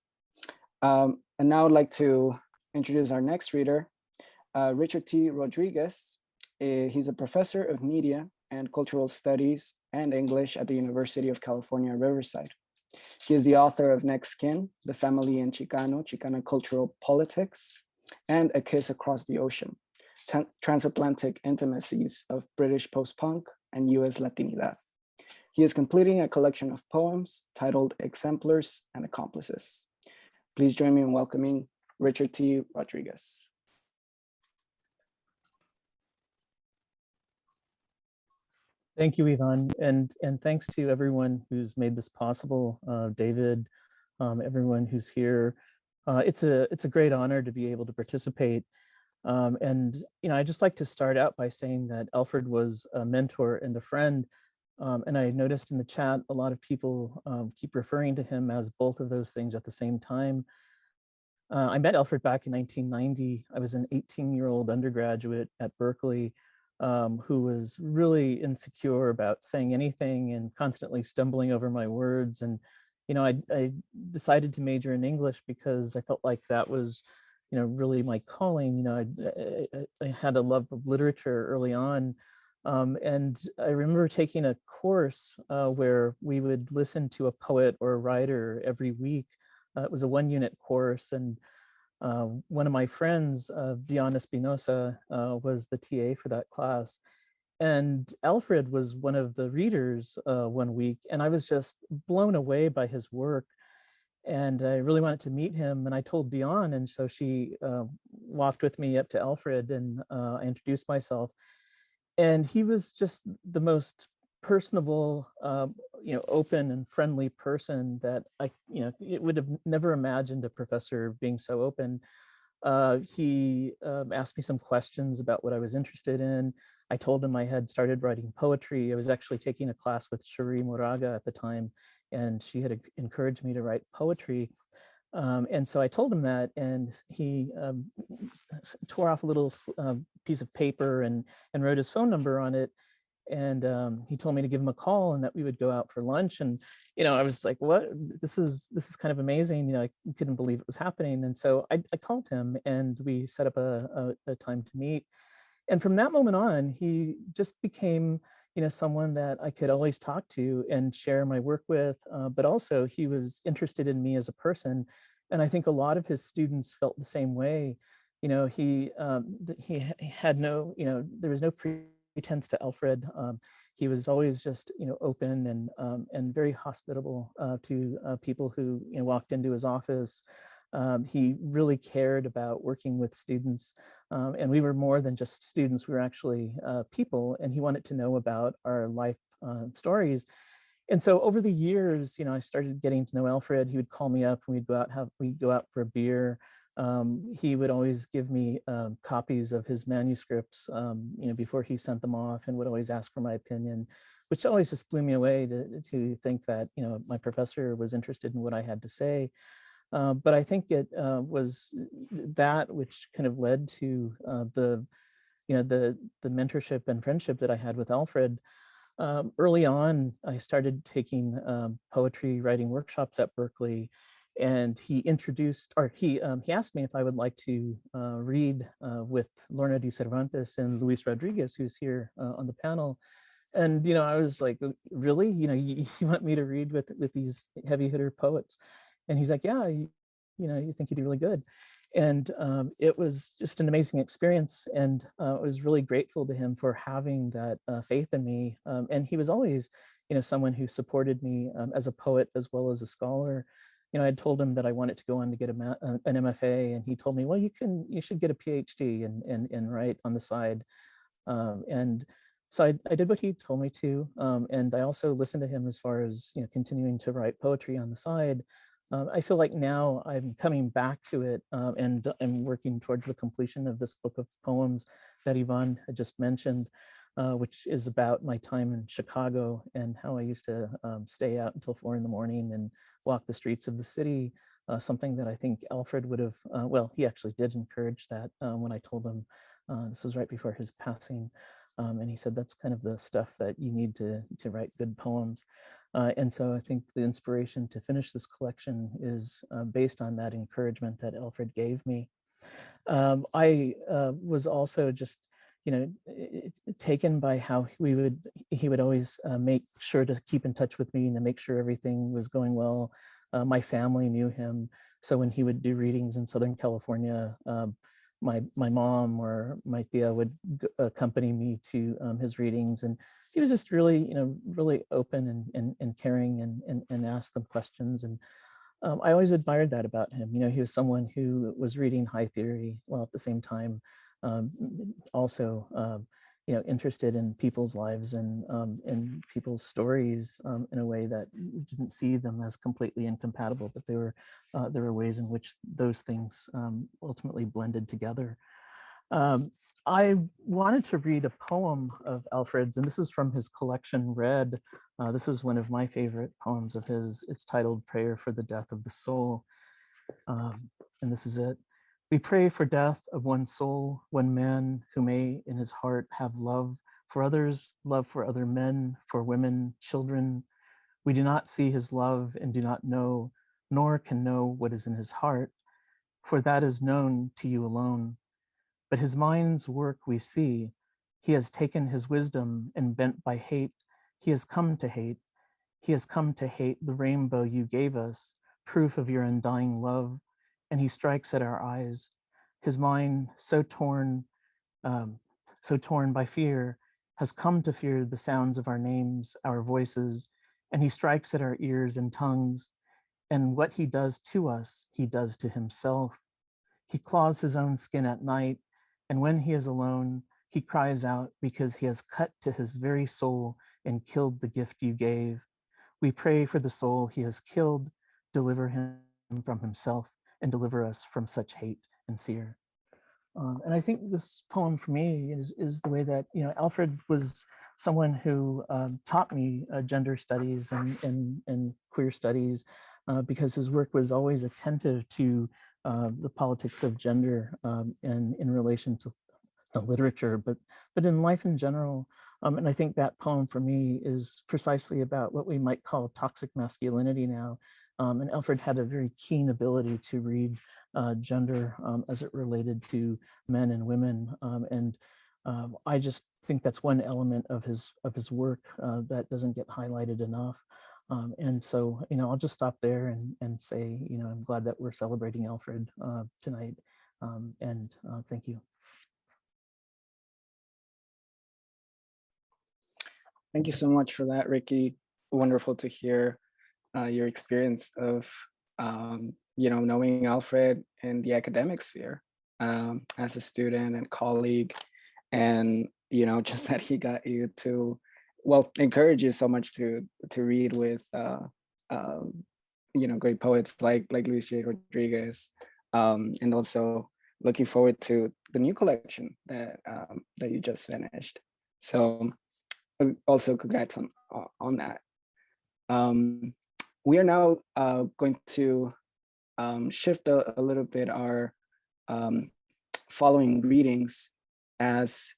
And now I'd like to introduce our next reader, Richard T. Rodríguez. He's a professor of media and cultural studies and English at the University of California, Riverside. He is the author of Next Kin, The Family in Chicano Cultural Politics, and A Kiss Across the Ocean, Transatlantic Intimacies of British Post-Punk and US Latinidad. He is completing a collection of poems titled Exemplars and Accomplices. Please join me in welcoming Richard T. Rodríguez. Thank you, Ivan, and thanks to everyone who's made this possible. David, everyone who's here. It's a great honor to be able to participate. And I'd just like to start out by saying that Alfred was a mentor and a friend. And I noticed in the chat a lot of people keep referring to him as both of those things at the same time. I met Alfred back in 1990. I was an 18-year-old undergraduate at Berkeley, who was really insecure about saying anything and constantly stumbling over my words. And, I decided to major in English because I felt like that was, really my calling. I had a love of literature early on. And I remember taking a course where we would listen to a poet or a writer every week. It was a 1-unit course, and one of my friends, Dion Espinosa, was the TA for that class. And Alfred was one of the readers one week, and I was just blown away by his work. And I really wanted to meet him, and I told Dion, and so she walked with me up to Alfred, and I introduced myself. And he was just the most personable, open and friendly person that it would have never imagined a professor being so open. He asked me some questions about what I was interested in. I told him I had started writing poetry. I was actually taking a class with Cherríe Moraga at the time, and she had encouraged me to write poetry. And so I told him that, and he tore off a little piece of paper and wrote his phone number on it. And he told me to give him a call and that we would go out for lunch. And, I was like, what? This is kind of amazing. I couldn't believe it was happening. And so I called him and we set up a time to meet. And from that moment on, he just became, someone that I could always talk to and share my work with, but also he was interested in me as a person. And I think a lot of his students felt the same way. He had no, there was no pretense to Alfred. He was always just, open and very hospitable to people who walked into his office. He really cared about working with students, and we were more than just students. We were actually people, and he wanted to know about our life stories. And so over the years, I started getting to know Alfred. He would call me up and we'd go out for a beer. He would always give me copies of his manuscripts, before he sent them off, and would always ask for my opinion, which always just blew me away to think that, my professor was interested in what I had to say. But I think it was that which kind of led to the mentorship and friendship that I had with Alfred. Early on, I started taking poetry writing workshops at Berkeley, and he asked me if I would like to read with Lorna de Cervantes and Luis Rodriguez, who's here on the panel. And I was like, really, you want me to read with these heavy hitter poets? And he's like, yeah, you think you'd do really good. And it was just an amazing experience. And I was really grateful to him for having that faith in me. And he was always, someone who supported me as a poet as well as a scholar. I had told him that I wanted to go on to get an MFA, and he told me, well, you should get a PhD and write on the side. And so I did what he told me to. And I also listened to him as far as, continuing to write poetry on the side. I feel like now I'm coming back to it, and I'm working towards the completion of this book of poems that Yvonne had just mentioned, which is about my time in Chicago and how I used to stay out until 4 a.m. and walk the streets of the city, something that I think Alfred would have, well, he actually did encourage that when I told him, this was right before his passing, and he said, that's kind of the stuff that you need to write good poems. And so I think the inspiration to finish this collection is based on that encouragement that Alfred gave me. I was also just, taken by how he would always make sure to keep in touch with me and to make sure everything was going well. My family knew him, so when he would do readings in Southern California, my mom or my tia would accompany me to his readings, and he was just really, really open and caring and asked them questions. And I always admired that about him. He was someone who was reading high theory while at the same time also, interested in people's lives and people's stories in a way that didn't see them as completely incompatible, but there were ways in which those things ultimately blended together. I wanted to read a poem of Alfred's, and this is from his collection, Red. This is one of my favorite poems of his. It's titled Prayer for the Death of the Soul. And this is it. We pray for death of one soul, one man who may in his heart have love for others, love for other men, for women, children. We do not see his love and do not know, nor can know what is in his heart, for that is known to you alone. But his mind's work we see, He has taken his wisdom and bent by hate. He has come to hate. He has come to hate the rainbow you gave us, proof of your undying love, and he strikes at our eyes. His mind, so torn by fear, has come to fear the sounds of our names, our voices, and he strikes at our ears and tongues. And what he does to us, he does to himself. He claws his own skin at night, and when he is alone, he cries out because he has cut to his very soul and killed the gift you gave. We pray for the soul he has killed, deliver him from himself, and deliver us from such hate and fear. And I think this poem for me is the way that, Alfred was someone who taught me gender studies and queer studies because his work was always attentive to the politics of gender and in relation to the literature, but in life in general. And I think that poem for me is precisely about what we might call toxic masculinity now. And Alfred had a very keen ability to read gender as it related to men and women. I just think that's one element of his work that doesn't get highlighted enough. And so, I'll just stop there and say, I'm glad that we're celebrating Alfred tonight. And thank you. Thank you so much for that, Ricky. Wonderful to hear your experience of, knowing Alfred in the academic sphere as a student and colleague, and, just that he got you to, encourage you so much to read with, great poets like Luigi Rodriguez, and also looking forward to the new collection that you just finished. So also congrats on that. We are now going to shift a little bit our following readings. As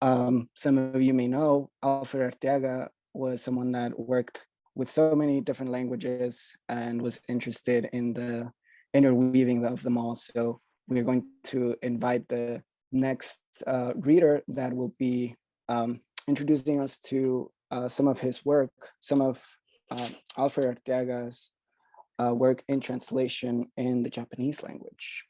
some of you may know, Alfred Arteaga was someone that worked with so many different languages and was interested in the interweaving of them all. So we are going to invite the next reader that will be introducing us to some of his work, some of Alfred Arteaga's work in translation in the Japanese language.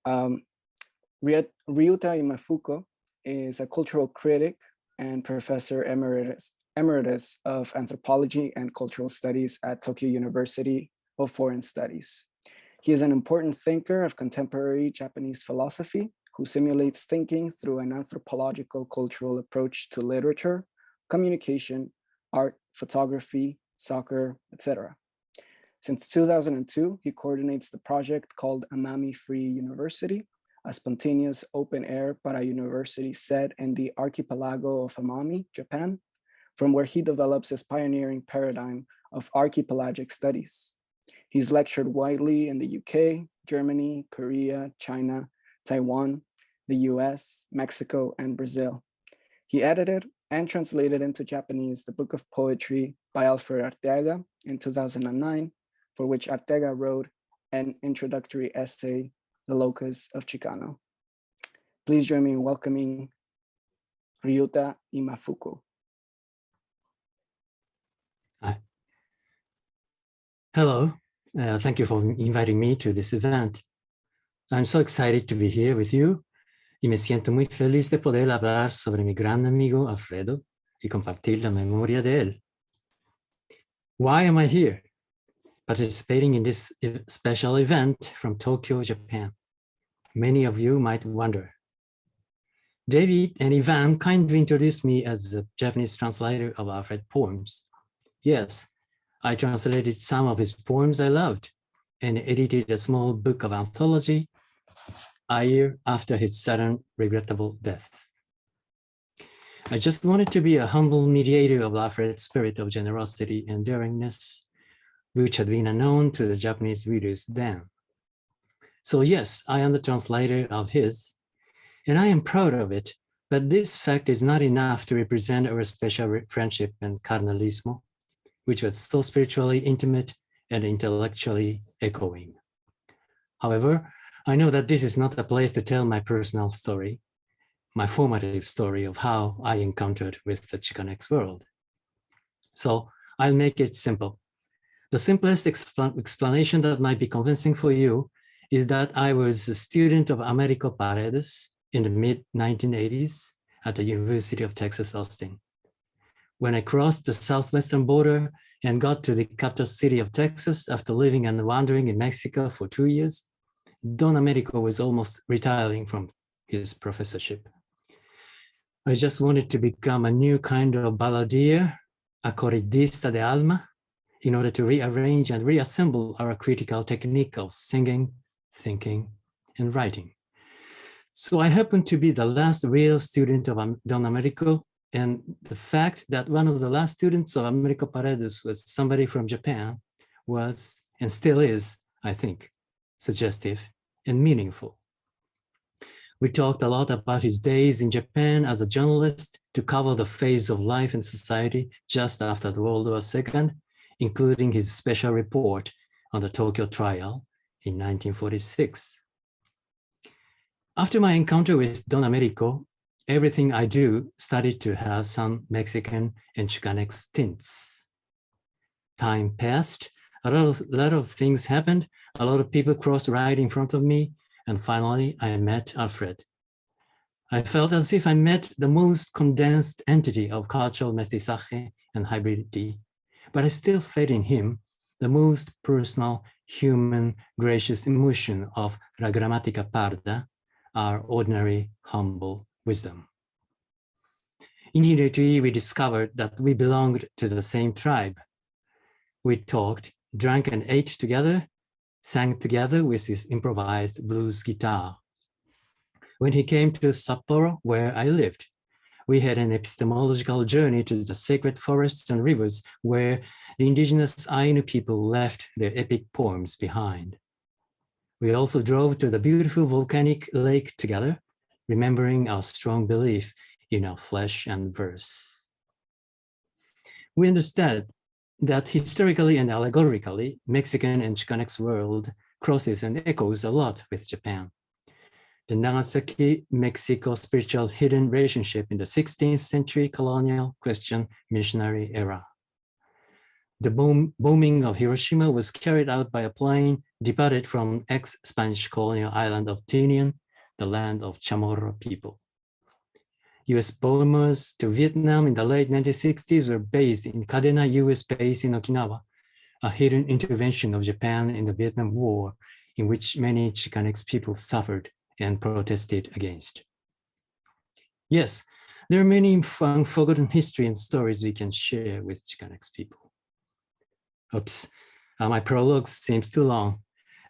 Ryuta Imafuku is a cultural critic and professor emeritus of anthropology and cultural studies at Tokyo University of Foreign Studies. He is an important thinker of contemporary Japanese philosophy who simulates thinking through an anthropological cultural approach to literature, communication, art, photography, soccer, etc. Since 2002, he coordinates the project called Amami Free University, a spontaneous open-air para-university set in the archipelago of Amami, Japan, from where he develops his pioneering paradigm of archipelagic studies. He's lectured widely in the UK, Germany, Korea, China, Taiwan, the US, Mexico, and Brazil. He edited and translated into Japanese the Book of Poetry by Alfred Arteaga in 2009, for which Arteaga wrote an introductory essay, The Locus of Chicano. Please join me in welcoming Ryuta Imafuku. Hi. Hello, thank you for inviting me to this event. I'm so excited to be here with you y me siento muy feliz de poder hablar sobre mi gran amigo Alfredo y compartir la memoria de él. Why am I here, participating in this special event from Tokyo, Japan? Many of you might wonder. David and Ivan kindly introduced me as a Japanese translator of Alfred poems. Yes, I translated some of his poems I loved and edited a small book of anthology a year after his sudden, regrettable death. I just wanted to be a humble mediator of Alfred's spirit of generosity and daringness, which had been unknown to the Japanese readers then. So yes, I am the translator of his, and I am proud of it, but this fact is not enough to represent our special friendship and carnalismo, which was so spiritually intimate and intellectually echoing. However, I know that this is not a place to tell my personal story. my formative story of how I encountered with the Chicanx world. So I'll make it simple. The simplest explanation that might be convincing for you is that I was a student of Americo Paredes in the mid-1980s at the University of Texas, Austin. When I crossed the southwestern border and got to the capital city of Texas after living and wandering in Mexico for 2 years, Don Americo was almost retiring from his professorship. I just wanted to become a new kind of balladeer, a corridista de alma, in order to rearrange and reassemble our critical technique of singing, thinking, and writing. So I happened to be the last real student of Don Americo, and the fact that one of the last students of Americo Paredes was somebody from Japan was, and still is, I think, suggestive and meaningful. We talked a lot about his days in Japan as a journalist to cover the phase of life and society just after the World War II, including his special report on the Tokyo trial in 1946. After my encounter with Don Americo, everything I do started to have some Mexican and Chicanx tints. Time passed, a lot of things happened, a lot of people crossed right in front of me, and finally I met Alfred. I felt as if I met the most condensed entity of cultural mestizaje and hybridity, but I still felt in him the most personal, human, gracious emotion of la grammatica parda, our ordinary, humble wisdom. Immediately, we discovered that we belonged to the same tribe. We talked, drank and ate together, sang together with his improvised blues guitar. When he came to Sapporo, where I lived, we had an epistemological journey to the sacred forests and rivers where the indigenous Ainu people left their epic poems behind. We also drove to the beautiful volcanic lake together, remembering our strong belief in our flesh and verse. We understood that historically and allegorically, Mexican and Chicanx world crosses and echoes a lot with Japan. The Nagasaki, Mexico spiritual hidden relationship in the 16th century colonial Christian missionary era. The bombing of Hiroshima was carried out by a plane departed from ex-Spanish colonial island of Tinian, the land of Chamorro people. US bombers to Vietnam in the late 1960s were based in Cadena US base in Okinawa, a hidden intervention of Japan in the Vietnam War in which many Chicanx people suffered and protested against. Yes, there are many forgotten history and stories we can share with Chicanx people. Oops, my prologue seems too long.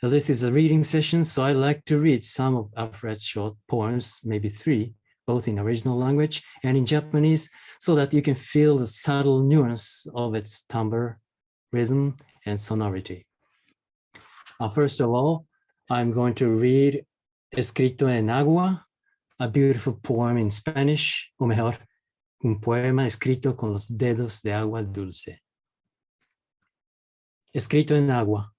This is a reading session, so I like to read some of Alfred's short poems, maybe 3, both in original language and in Japanese, so that you can feel the subtle nuance of its timbre, rhythm, and sonority. First of all, I'm going to read Escrito en Agua, a beautiful poem in Spanish, o mejor, un poema escrito con los dedos de agua dulce. Escrito en agua.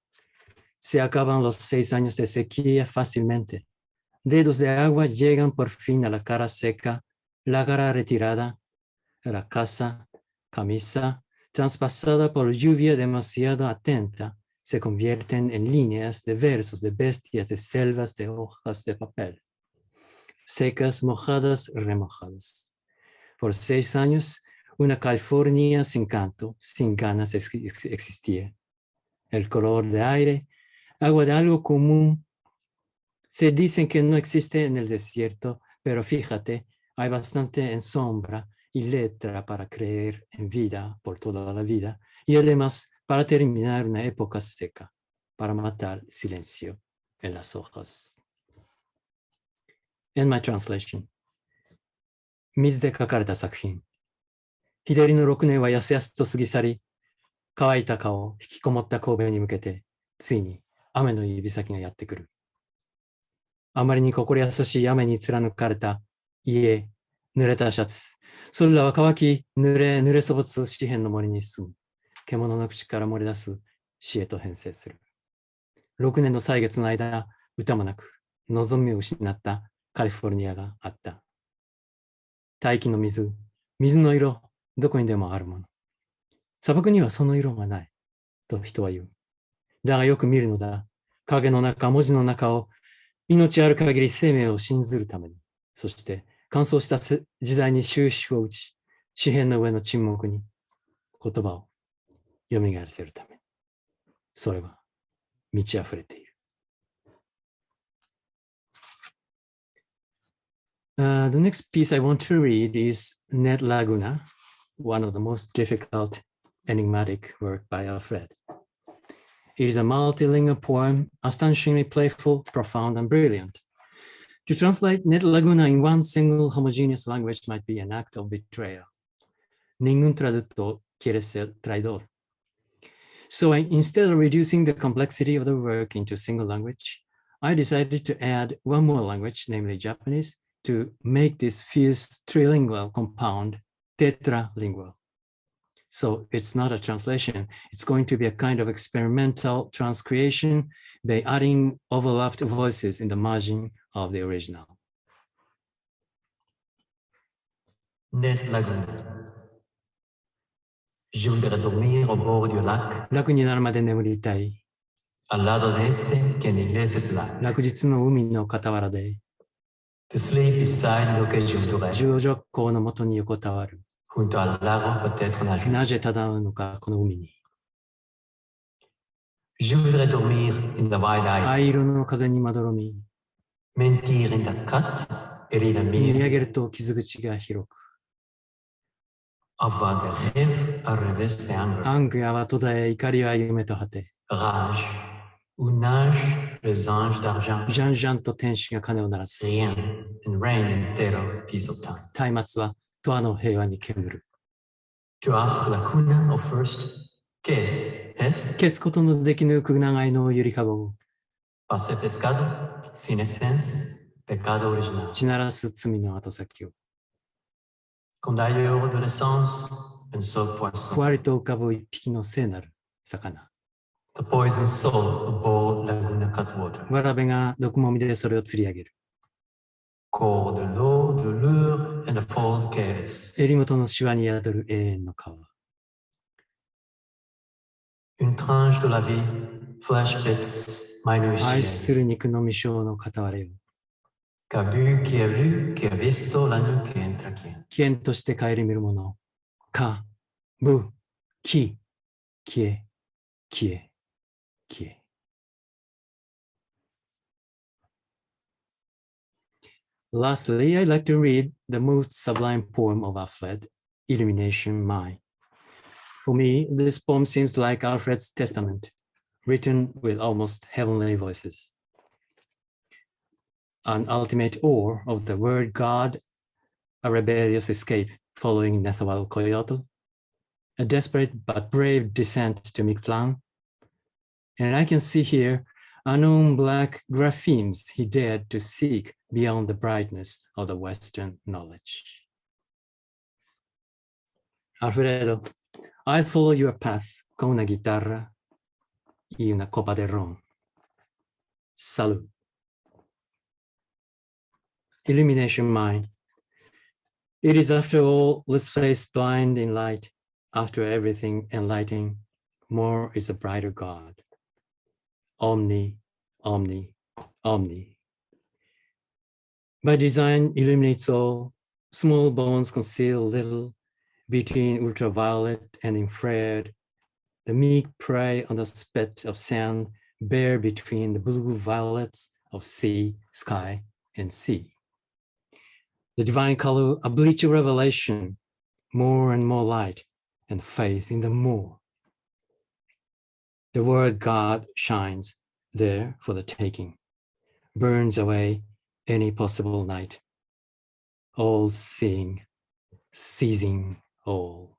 Se acaban los 6 años de sequía fácilmente. Dedos de agua llegan por fin a la cara seca, la cara retirada, la casa, camisa, traspasada por lluvia demasiado atenta, se convierten en líneas de versos de bestias de selvas de hojas de papel, secas, mojadas, remojadas. Por 6 años, una California sin canto, sin ganas existía. El color de aire, agua de algo común. Se dicen que no existe en el desierto, pero fíjate, hay bastante en sombra y letra para creer en vida por toda la vida, y además para terminar una época seca, para matar silencio en las hojas. In my translation. 水で書かれた作品。左の6年はやすやすと過ぎ去り、乾いた顔、引きこもった神戸に向けて、ついに雨の指先がやってくる。あまりに心優しい雨に貫かれた家、濡れたシャツ。それらは乾き、濡れそぼつ紙片の森に進む。獣の口から漏れ出す死へと変遷する。6年の歳月の間、歌もなく、望みを失ったカリフォルニアがあった。大気の水、水の色、どこにでもあるもの。砂漠にはその色がない、と人は言う。だがよく見るのだ。影の中、文字の中を、命ある限り生命を信ずるために、そして乾燥した時代に終止符を打ち、紙片の上の沈黙に言葉を蘇らせるため。それは満ち溢れている。The next piece I want to read is Net Laguna, one of the most difficult enigmatic work by Alfred. It is a multilingual poem, astonishingly playful, profound, and brilliant. To translate Net Laguna in one single homogeneous language might be an act of betrayal. Ningún traductor quiere ser traidor. So instead of reducing the complexity of the work into a single language, I decided to add one more language, namely Japanese, to make this fierce trilingual compound tetralingual. So it's not a translation, it's going to be a kind of experimental transcreation by adding overlapped voices in the margin of the original. Net Laguna. Je voudrais dormir au bord du lac, 楽になるまで眠りたい。 al lado de este que ni ves es lac. 落日の海の傍らで、 To sleep beside lo que je voudrais, 十女光のもとに横たわる。 junto al lago peut-être nager. なぜ漂うのか、この海に。 Je voudrais dormir in the wide eye, 灰色の風にまどろみ、 mentir in the cut, et rire 見上 mire, げると傷口が広く。 avoir des rêves à revers de anger, 暗夜は途絶え、怒りは夢と果て。 rage, où nagent les anges d'argent, じゃんじゃんと天使が鐘を鳴らす。 rien, and rain in terror, peace of time. 松明は永遠の平和に煙る。 To ask la cuna of first, qu'est-ce? Est? 消すことのできぬく長いのゆりかごを。 Passer pescado, sin essence, pecado original. 血ならす罪の後先を。 Comme d'ailleurs de l'essence, un seul ふ poisson. わりと浮かぶ一匹の聖なる魚。 The poison soul aboard Laguna Cutwater. わらべが毒もみでそれを釣り上げる。 Corps de l'eau, de lure, and the fall cares. 襟元のシワに宿る永遠の川。 Une tranche de la vie, flesh bits, 愛 minutiae. する肉の未生の片割れを。 Qu'a vu, qui a visto la nuque entre quien. 起源として顧みるもの。か、ぶ、き、消え、消え、消え。Lastly, I'd like to read the most sublime poem of Alfred, Illumination Mine. For me, this poem seems like Alfred's testament, written with almost heavenly voices. An ultimate awe of the word God, a rebellious escape following Nezahualcoyotl, a desperate but brave descent to Mictlan, and I can see here unknown black graphemes he dared to seek beyond the brightness of the Western knowledge. Alfredo, I follow your path con una guitarra y una copa de ron. Salud. Illumination mine. It is after all, this face blind in light, after everything enlightening, more is a brighter God. Omni, omni, omni. By design illuminates all, small bones conceal little, between ultraviolet and infrared, the meek prey on the spit of sand, bare between the blue violets of sea, sky, and sea. The divine color, a bleaching revelation, more and more light, and faith in the more. The word God shines there for the taking, burns away any possible night, all seeing, seizing all.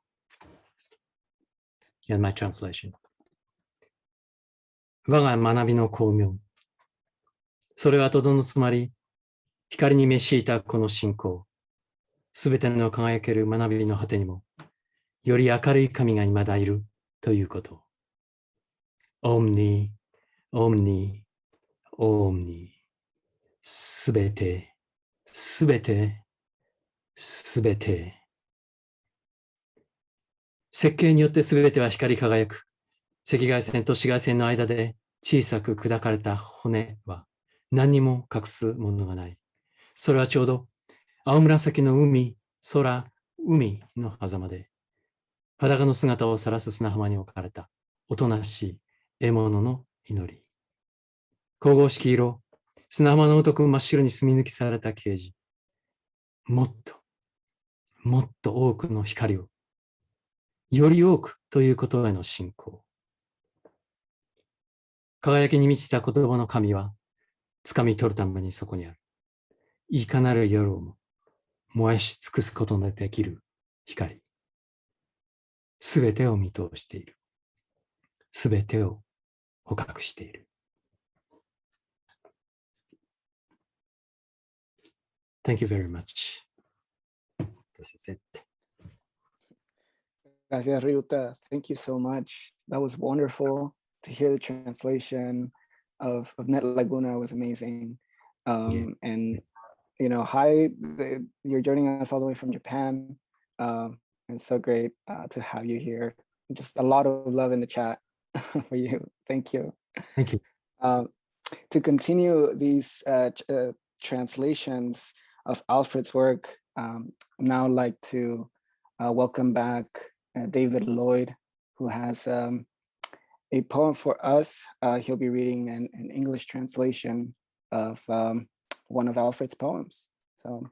And my translation. 我が学びの巧妙。それはとどのつまり、光に召しいたこの信仰。すべての輝ける学びの果てにも、より明るい神が未だいるということ。Omni, omni, omni. すべて、すべて、すべて。設計によってすべては光り輝く。赤外線と紫外線の間で小さく砕かれた骨は何にも隠すものがない。それはちょうど青紫の海、空、海の狭間で裸の姿を晒す砂浜に置かれたおとなしい獲物の祈り。神々しき色、砂浜の疎く真っ白に墨抜きされた啓示。もっと、もっと多くの光を、より多くということへの信仰。輝きに満ちた言葉の神は、掴み取るためにそこにある。いかなる夜をも燃やし尽くすことのできる光。すべてを見通している。すべてを捕獲している。Thank you very much. This is it. Gracias, Ryuta. Thank you so much. That was wonderful to hear the translation of Net Laguna was amazing. And, you know, you're joining us all the way from Japan. It's so great to have you here. Just a lot of love in the chat for you. Thank you. Thank you. To continue these translations of Alfred's work, now like to welcome back David Lloyd, who has a poem for us. He'll be reading an English translation of one of Alfred's poems. So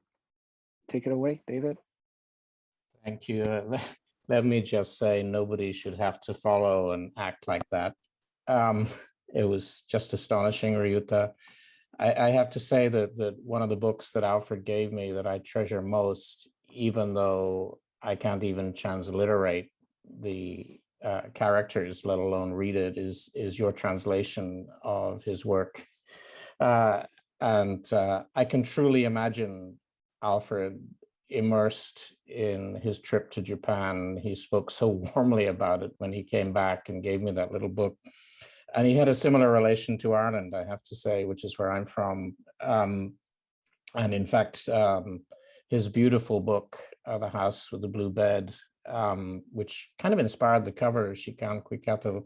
take it away, David. Thank you. Let me just say, nobody should have to follow and act like that. It was just astonishing, Ryuta. I have to say that one of the books that Alfred gave me that I treasure most, even though I can't even transliterate the characters, let alone read it, is your translation of his work. And I can truly imagine Alfred immersed in his trip to Japan. He spoke so warmly about it when he came back and gave me that little book. And he had a similar relation to Ireland, I have to say, which is where I'm from. And in fact, his beautiful book, The House with the Blue Bed, which kind of inspired the cover, Xicancuicatl,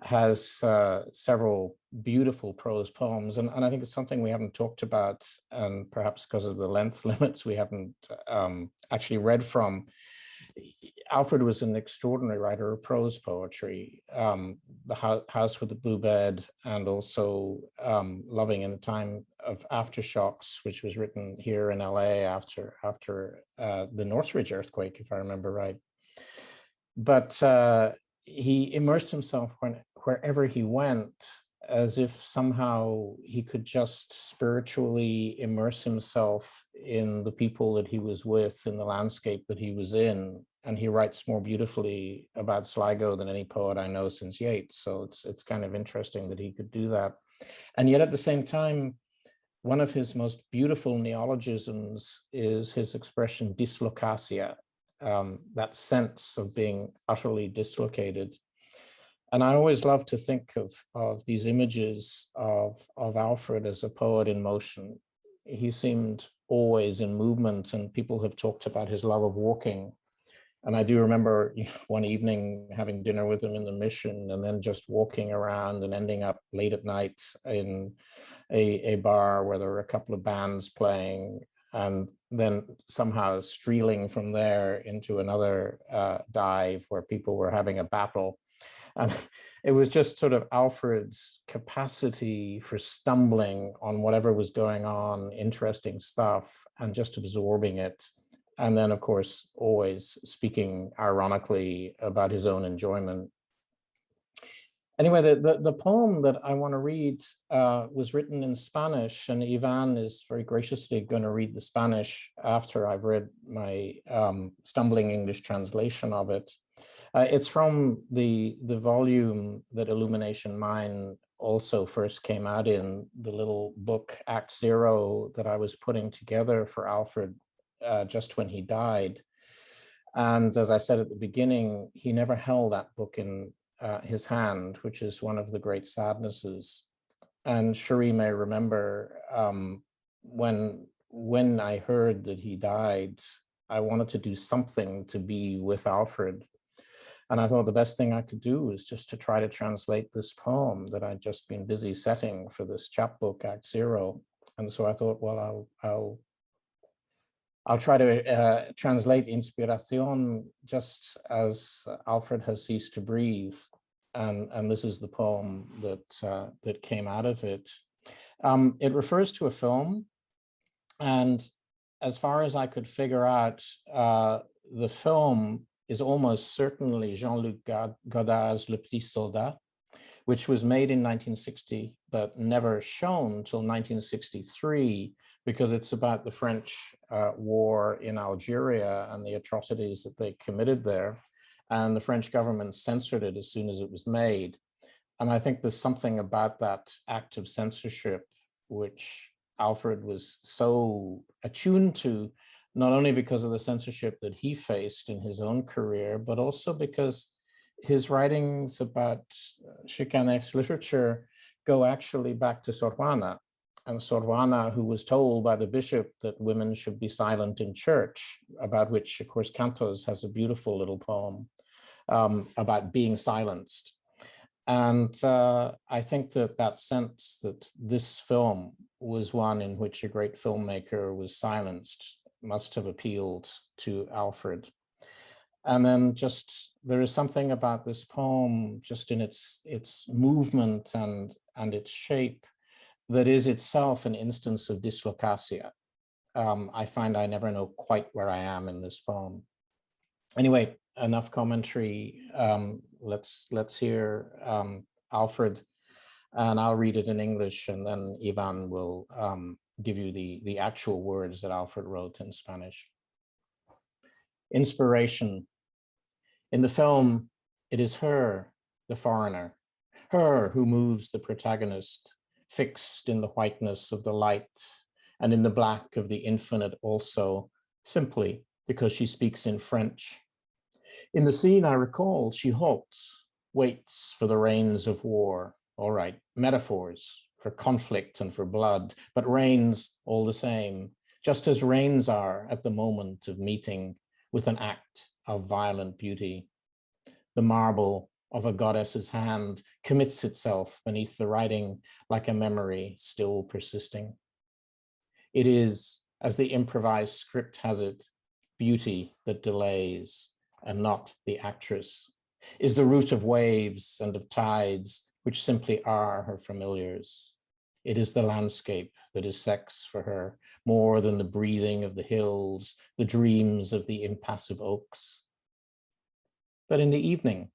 has several beautiful prose poems. And I think it's something we haven't talked about, and perhaps because of the length limits, we haven't actually read from. Alfred was an extraordinary writer of prose poetry. The House with the Blue Bed, and also Loving in the Time of Aftershocks, which was written here in LA after the Northridge earthquake, if I remember right. But he immersed himself wherever he went, as if somehow he could just spiritually immerse himself in the people that he was with, in the landscape that he was in. And he writes more beautifully about Sligo than any poet I know since Yeats. So it's kind of interesting that he could do that. And yet at the same time, one of his most beautiful neologisms is his expression dislocatia, that sense of being utterly dislocated. And I always love to think of these images of Alfred as a poet in motion. He seemed always in movement, and people have talked about his love of walking. And I do remember one evening having dinner with him in the Mission, and then just walking around and ending up late at night in a bar where there were a couple of bands playing, and then somehow streeling from there into another dive where people were having a battle. And it was just sort of Alfred's capacity for stumbling on whatever was going on, interesting stuff, and just absorbing it. And then, of course, always speaking ironically about his own enjoyment. Anyway, the poem that I want to read was written in Spanish, and Ivan is very graciously going to read the Spanish after I've read my stumbling English translation of it. It's from the volume that Illumination Mine also first came out in, the little book Act Zero that I was putting together for Alfred just when he died. And as I said at the beginning, he never held that book in his hand, which is one of the great sadnesses. And Cherríe may remember when I heard that he died, I wanted to do something to be with Alfred. And I thought the best thing I could do was just to try to translate this poem that I'd just been busy setting for this chapbook, Act Zero. And so I thought, well, I'll try to translate Inspiración just as Alfred has ceased to breathe. And this is the poem that came out of it. It refers to a film. And as far as I could figure out, the film is almost certainly Jean-Luc Godard's Le Petit Soldat, which was made in 1960, but never shown till 1963, because it's about the French war in Algeria and the atrocities that they committed there. And the French government censored it as soon as it was made. And I think there's something about that act of censorship which Alfred was so attuned to, not only because of the censorship that he faced in his own career, but also because his writings about Chicanx literature go actually back to Sor Juana. And Sor Juana, who was told by the bishop that women should be silent in church, about which, of course, Cantos has a beautiful little poem about being silenced. And I think that sense that this film was one in which a great filmmaker was silenced must have appealed to Alfred. And then just, there is something about this poem just in its movement and its shape that is itself an instance of dislocatia. I find I never know quite where I am in this poem. Anyway, enough commentary. Let's hear Alfred, and I'll read it in English, and then Ivan will give you the actual words that Alfred wrote in Spanish. Inspiration. In the film, it is her, the foreigner, her who moves the protagonist, fixed in the whiteness of the light and in the black of the infinite also, simply because she speaks in French. In the scene I recall, she halts, waits for the rains of war. All right, metaphors for conflict and for blood, but rains all the same, just as rains are at the moment of meeting with an act of violent beauty. The marble of a goddess's hand commits itself beneath the writing like a memory still persisting. It is, as the improvised script has it, beauty that delays and not the actress, is the root of waves and of tides which simply are her familiars. It is the landscape that is sex for her, more than the breathing of the hills, the dreams of the impassive oaks. But in the evening,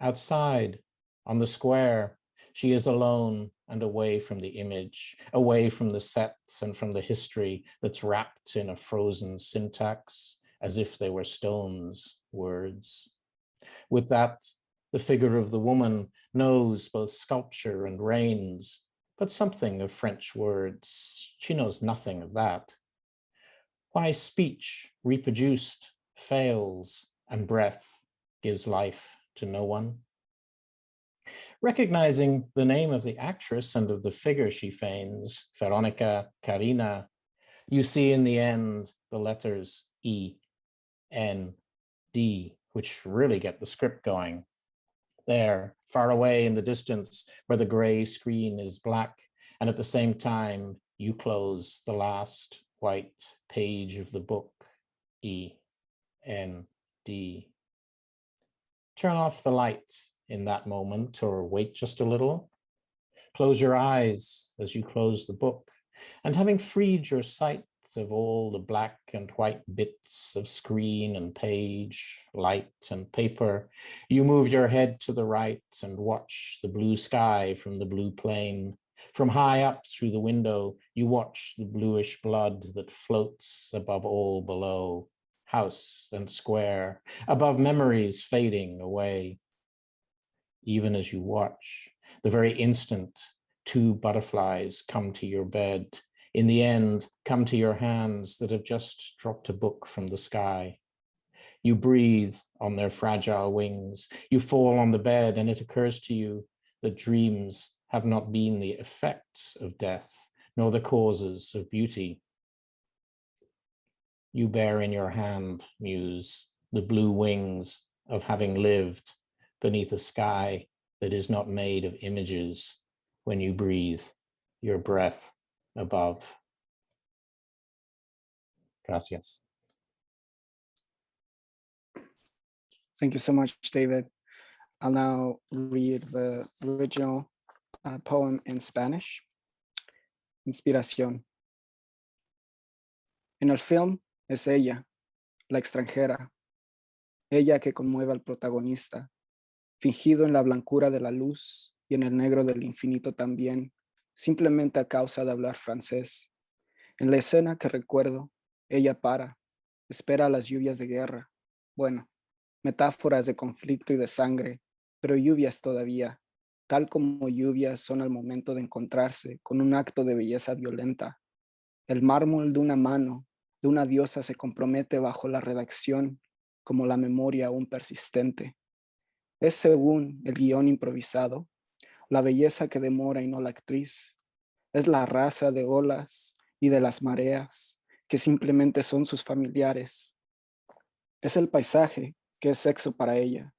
outside, on the square, she is alone and away from the image, away from the set and from the history that's wrapped in a frozen syntax, as if they were stones, words. With that, the figure of the woman knows both sculpture and reins, but something of French words. She knows nothing of that. Why speech, reproduced, fails, and breath gives life to no one? Recognizing the name of the actress and of the figure she feigns, Veronica Carina, you see in the end the letters E, N, D, which really get the script going. There, far away in the distance, where the gray screen is black, and at the same time, you close the last white page of the book, E, N, D. Turn off the light in that moment, or wait just a little. Close your eyes as you close the book, and having freed your sight of all the black and white bits of screen and page, light and paper, you move your head to the right and watch the blue sky from the blue plain. From high up through the window, you watch the bluish blood that floats above all below, house and square, above memories fading away. Even as you watch, the very instant, two butterflies come to your bed, in the end, come to your hands that have just dropped a book from the sky. You breathe on their fragile wings. You fall on the bed, and it occurs to you that dreams have not been the effects of death, nor the causes of beauty. You bear in your hand, muse, the blue wings of having lived beneath a sky that is not made of images when you breathe your breath above. Gracias. Thank you so much, David. I'll now read the original poem in Spanish. Inspiración. En el film es ella, la extranjera, ella que conmueve al protagonista, fingido en la blancura de la luz y en el negro del infinito también, simplemente a causa de hablar francés. En la escena que recuerdo, ella espera las lluvias de guerra. Bueno, metáforas de conflicto y de sangre, pero lluvias todavía, tal como lluvias son al momento de encontrarse con un acto de belleza violenta. El mármol de una mano de una diosa se compromete bajo la redacción como la memoria aún persistente. Es según el guión improvisado, la belleza que demora y no la actriz. Es la raza de olas y de las mareas que simplemente son sus familiares. Es el paisaje que es sexo para ella,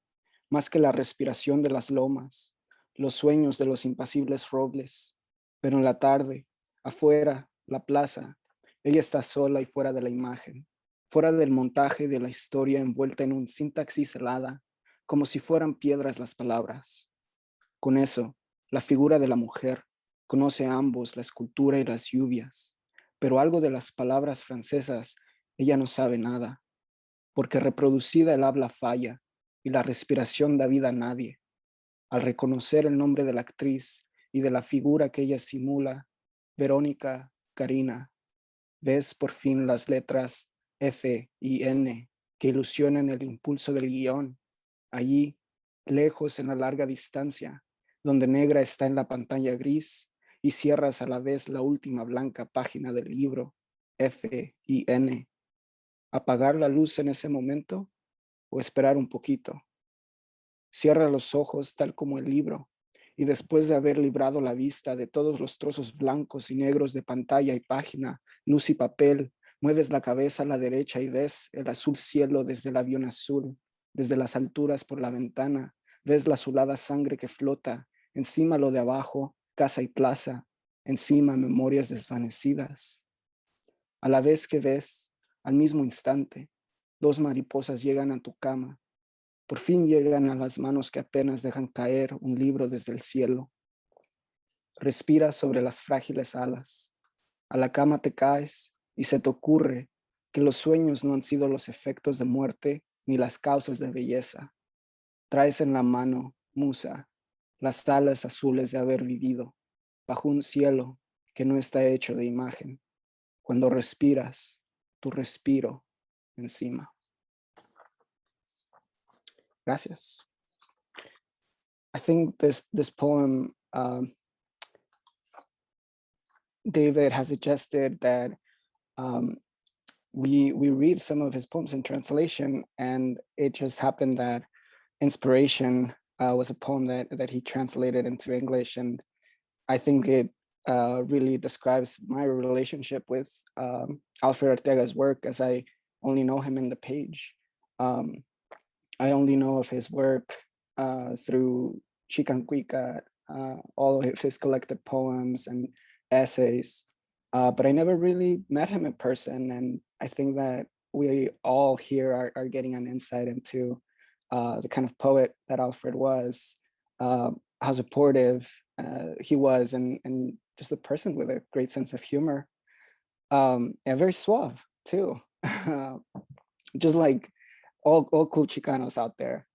más que la respiración de las lomas, los sueños de los impasibles robles. Pero en la tarde, afuera, la plaza, ella está sola y fuera de la imagen, fuera del montaje de la historia envuelta en un sintaxis helada, como si fueran piedras las palabras. Con eso, la figura de la mujer conoce a ambos la escultura y las lluvias, pero algo de las palabras francesas ella no sabe nada, porque reproducida el habla falla y la respiración da vida a nadie. Al reconocer el nombre de la actriz y de la figura que ella simula, Verónica, Karina, ves por fin las letras F y N que ilusionan el impulso del guión. Allí, lejos en la larga distancia, donde negra está en la pantalla gris y cierras a la vez la última blanca página del libro, F y N. ¿Apagar la luz en ese momento o esperar un poquito? Cierra los ojos tal como el libro y después de haber librado la vista de todos los trozos blancos y negros de pantalla y página, luz y papel, mueves la cabeza a la derecha y ves el azul cielo desde el avión azul, desde las alturas por la ventana, ves la azulada sangre que flota, encima lo de abajo, casa y plaza, encima memorias desvanecidas. A la vez que ves, al mismo instante, dos mariposas llegan a tu cama. Por fin llegan a las manos que apenas dejan caer un libro desde el cielo. Respiras sobre las frágiles alas. A la cama te caes y se te ocurre que los sueños no han sido los efectos de muerte ni las causas de belleza. Traes en la mano, musa, las alas azules de haber vivido, bajo un cielo que no está hecho de imagen. Cuando respiras, tu respiro encima. Gracias. I think this poem, David has suggested that we read some of his poems in translation, and it just happened that Inspiration was a poem that he translated into English, and I think it really describes my relationship with Alfred Arteaga's work, as I only know him in the page. I only know of his work through Xicancuicatl, all of his collected poems and essays, but I never really met him in person. And I think that we all here are getting an insight into the kind of poet that Alfred was, how supportive he was, and just a person with a great sense of humor, and very suave too, just like all cool Chicanos out there.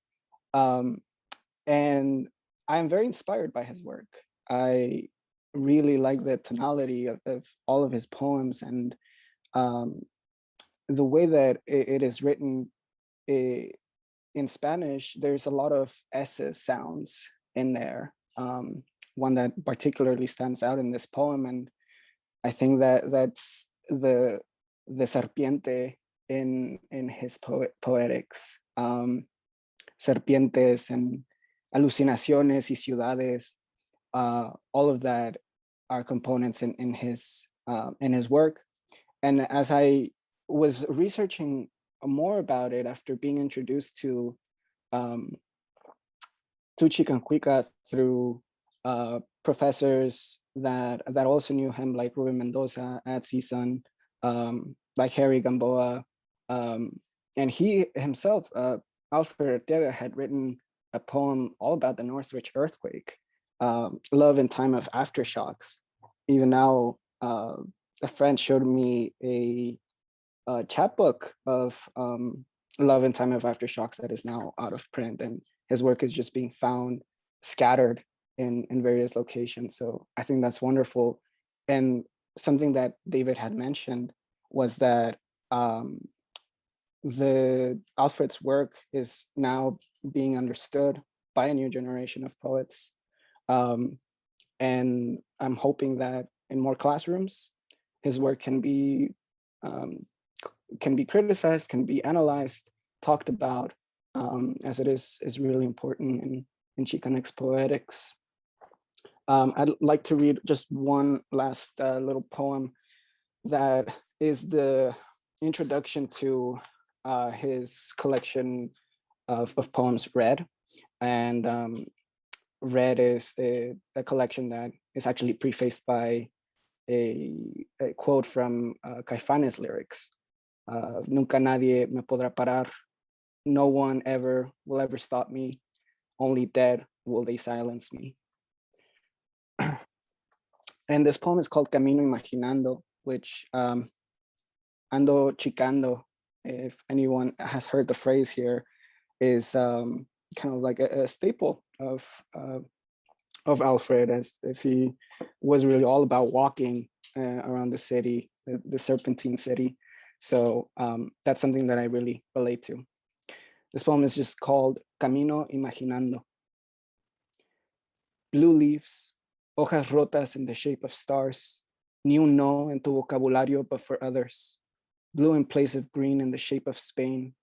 And I'm very inspired by his work. I really like the tonality of all of his poems, and the way that it is written in Spanish. There's a lot of S sounds in there. One that particularly stands out in this poem, and I think that's the serpiente in his poetics. Serpientes and alucinaciones y ciudades, all of that are components in his work. And as I was researching more about it after being introduced to Chicancuicatl through professors that also knew him, like Ruben Mendoza at CSUN, like Harry Gamboa, and he himself, Alfred Arteaga, had written a poem all about the Northridge earthquake, Love in Time of Aftershocks. Even now, a friend showed me a chapbook of Love in Time of Aftershocks that is now out of print, and his work is just being found scattered in various locations. So I think that's wonderful. And something that David had mentioned was that Alfred's work is now being understood by a new generation of poets. And I'm hoping that in more classrooms, his work can be criticized, can be analyzed, talked about, as it is really important in Chicanx poetics. I'd like to read just one last little poem that is the introduction to his collection of poems, Red. And Red is a collection that is actually prefaced by a quote from Caifanes lyrics. Nunca nadie me podrá parar. No one ever will ever stop me. Only dead will they silence me. And this poem is called Camino Machinando, which ando chicando, if anyone has heard the phrase here, is kind of like a staple of Alfred, as he was really all about walking around the city, the Serpentine city. So that's something that I really relate to. This poem is just called Camino Imaginando. Blue leaves, hojas rotas in the shape of stars, ni un no en tu vocabulario but for others. Blue in place of green in the shape of Spain,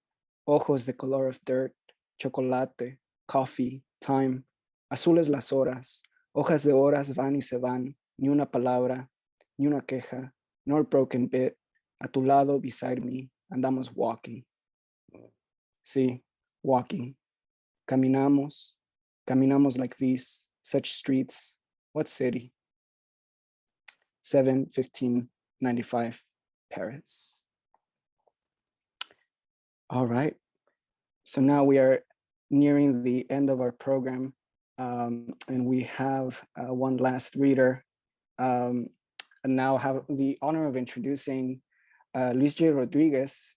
ojos de color of dirt, chocolate, coffee, time, azules las horas, hojas de horas van y se van, ni una palabra, ni una queja, nor broken bit, a tu lado beside me, andamos walking. Sí, walking. Caminamos like these, such streets. What city? 7/15/95, Paris. All right. So now we are nearing the end of our program, and we have one last reader. And now have the honor of introducing Luigi Rodriguez.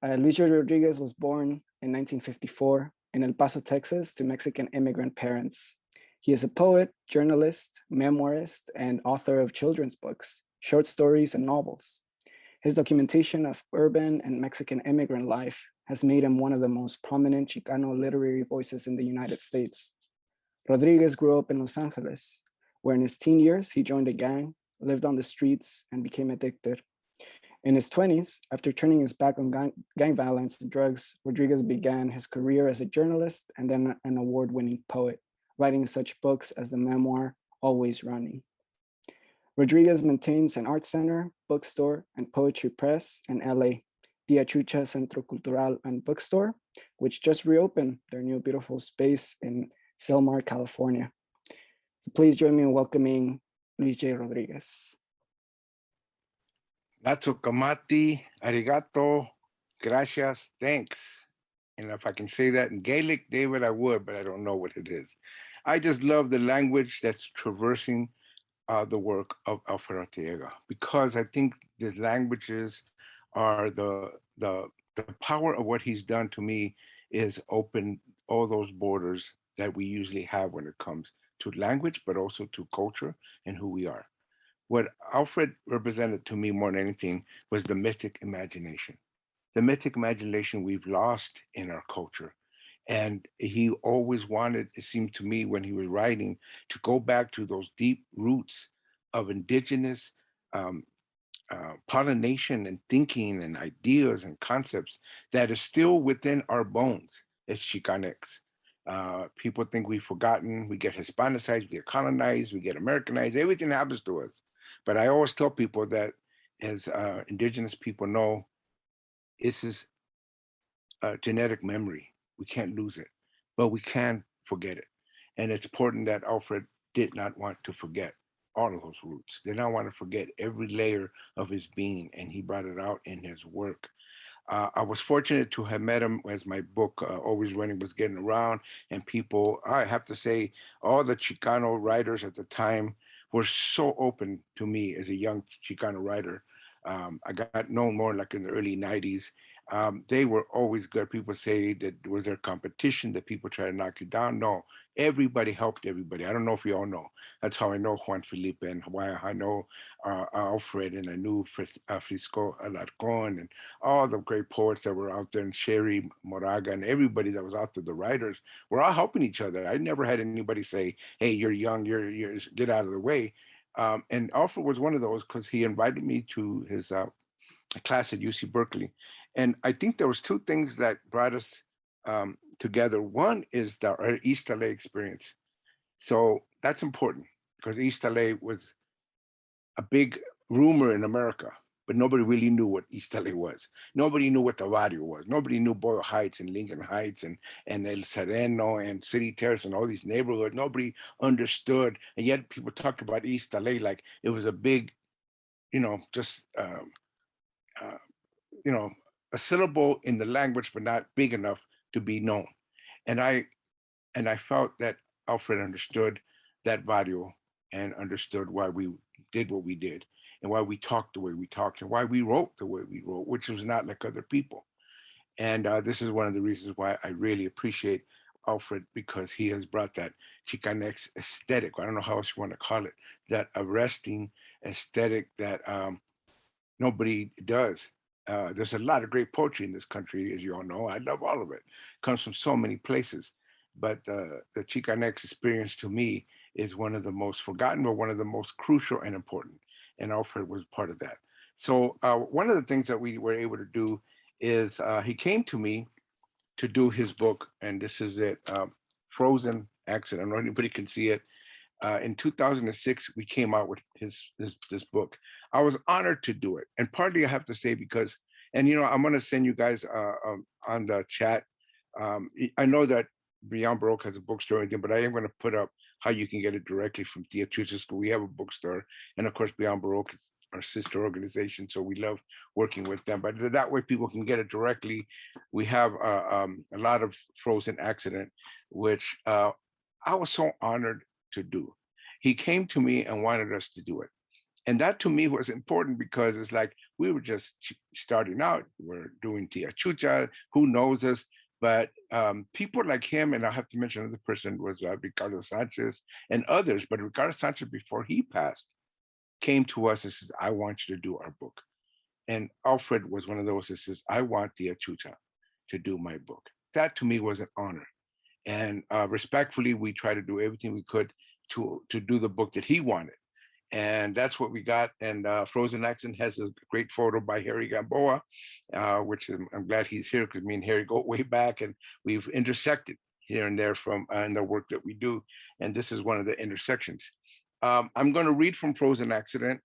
Luigi Rodriguez was born in 1954 in El Paso, Texas, to Mexican immigrant parents. He is a poet, journalist, memoirist, and author of children's books, short stories, and novels. His documentation of urban and Mexican immigrant life has made him one of the most prominent Chicano literary voices in the United States. Rodriguez grew up in Los Angeles, where in his teen years, he joined a gang, lived on the streets, and became addicted. In his 20s, after turning his back on gang violence and drugs, Rodriguez began his career as a journalist and then an award-winning poet, writing such books as the memoir, Always Running. Rodriguez maintains an art center, bookstore, and poetry press in LA, Dia Chucha Centro Cultural and Bookstore, which just reopened their new beautiful space in Silmar, California. So please join me in welcoming Luigi Rodriguez. Natsukamati, arigato, gracias, thanks. And if I can say that in Gaelic, David, I would, but I don't know what it is. I just love the language that's traversing the work of Alfred Arteaga, because I think the languages are the power of what he's done to me is open all those borders that we usually have when it comes to language, but also to culture and who we are. What Alfred represented to me more than anything was the mythic imagination. The mythic imagination we've lost in our culture. And he always wanted, it seemed to me when he was writing, to go back to those deep roots of indigenous pollination and thinking and ideas and concepts that is still within our bones as Chicanx. People think we've forgotten, we get Hispanicized, we get colonized, we get Americanized, everything happens to us. But I always tell people that as indigenous people know, is his genetic memory. We can't lose it, but we can forget it. And it's important that Alfred did not want to forget all of those roots. Did not want to forget every layer of his being, and he brought it out in his work. I was fortunate to have met him as my book, Always Running, was getting around, and people, I have to say, all the Chicano writers at the time were so open to me as a young Chicano writer. I got known more like in the early 90s. They were always good. People say that was there competition, that people try to knock you down. No, everybody helped everybody. I don't know if you all know. That's how I know Juan Felipe, and why I know Alfred, and I knew Francisco Alarcón, and all the great poets that were out there, and Cherríe Moraga, and everybody that was out there, the writers, were all helping each other. I never had anybody say, hey, you're young, you're get out of the way. And Alfred was one of those, because he invited me to his class at UC Berkeley. And I think there was two things that brought us together. One is the East LA experience. So that's important, because East LA was a big rumor in America, but nobody really knew what East LA was. Nobody knew what the barrio was. Nobody knew Boyle Heights and Lincoln Heights and El Sereno and City Terrace and all these neighborhoods. Nobody understood. And yet people talked about East LA like it was a big, just, a syllable in the language, but not big enough to be known. And I felt that Alfred understood that barrio and understood why we did what we did, and why we talked the way we talked, and why we wrote the way we wrote, which was not like other people. And this is one of the reasons why I really appreciate Alfred, because he has brought that Chicanx aesthetic, I don't know how else you want to call it, that arresting aesthetic that nobody does. There's a lot of great poetry in this country, as you all know. I love all of it. It comes from so many places. But the Chicanx experience to me is one of the most forgotten, but one of the most crucial and important. And Alfred was part of that. So one of the things that we were able to do is he came to me to do his book, and this is it, Frøzen Accident. I don't know if anybody can see it. In 2006, we came out with this book. I was honored to do it. And partly I have to say because, and I'm gonna send you guys on the chat. I know that Beyond Baroque has a bookstore and everything, but I am gonna put up how you can get it directly from Tia Chucha's. We have a bookstore. And of course, Beyond Baroque is our sister organization, so we love working with them. But that way people can get it directly. We have a lot of Frøzen Accident, which I was so honored to do. He came to me and wanted us to do it. And that to me was important, because it's like we were just starting out. We're doing Tia Chucha, who knows us? But people like him, and I have to mention another person, was Ricardo Sanchez and others. But Ricardo Sanchez, before he passed, came to us and says, I want you to do our book. And Alfred was one of those that says, I want Tia Chucha to do my book. That to me was an honor. And respectfully, we tried to do everything we could to do the book that he wanted. And that's what we got. And Frøzen Accident has a great photo by Harry Gamboa, which I'm glad he's here, because me and Harry go way back, and we've intersected here and there from in the work that we do. And this is one of the intersections. I'm going to read from Frøzen Accident,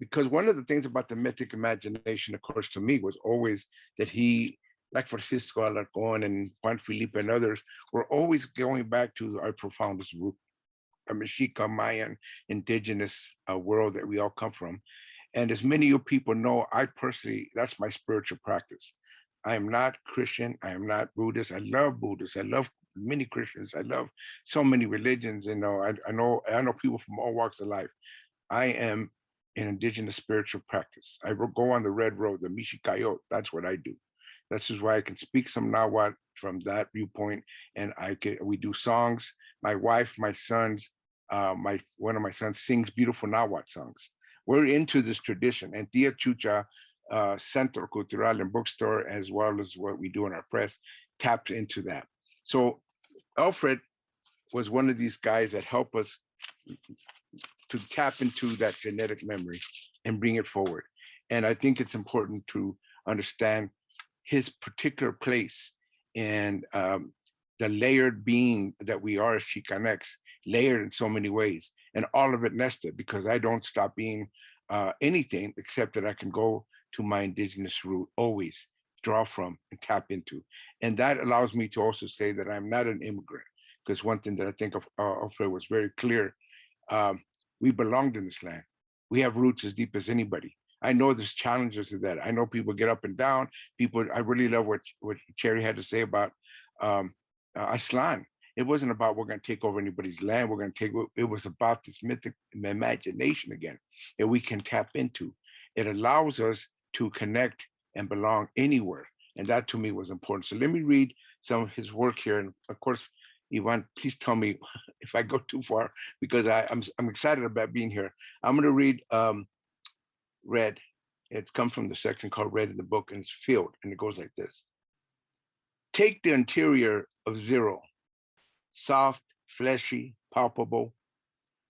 because one of the things about the mythic imagination, of course, to me, was always that he, like Francisco Alarcón and Juan Felipe and others, were always going back to our profoundest root, a Mexica, Mayan, indigenous world that we all come from. And as many of you people know, I personally, that's my spiritual practice. I am not Christian. I am not Buddhist. I love Buddhists. I love many Christians. I love so many religions. I know people from all walks of life. I am an indigenous spiritual practice. I go on the red road, the Mexicayot. That's what I do. This is why I can speak some Nahuatl from that viewpoint, and we do songs. My wife, my sons, one of my sons sings beautiful Nahuatl songs. We're into this tradition, and Tia Chucha, Centro Cultural and bookstore, as well as what we do in our press, taps into that. So Alfred was one of these guys that help us to tap into that genetic memory and bring it forward. And I think it's important to understand his particular place and the layered being that we are as Chicanx, layered in so many ways, and all of it nested, because I don't stop being anything except that I can go to my indigenous root, always draw from and tap into. And that allows me to also say that I'm not an immigrant, because one thing that I think of Alfred was very clear, we belonged in this land. We have roots as deep as anybody. I know there's challenges to that. I know people get up and down. People, I really love what Cherríe had to say about Aslan. It wasn't about we're going to take over anybody's land. We're going to take, it was about this mythic imagination again that we can tap into. It allows us to connect and belong anywhere. And that to me was important. So let me read some of his work here. And of course, Ivan, please tell me if I go too far, because I'm excited about being here. I'm going to read Red. It comes from the section called Red in the book, and it's filled, and it goes like this. Take the interior of zero, soft, fleshy, palpable.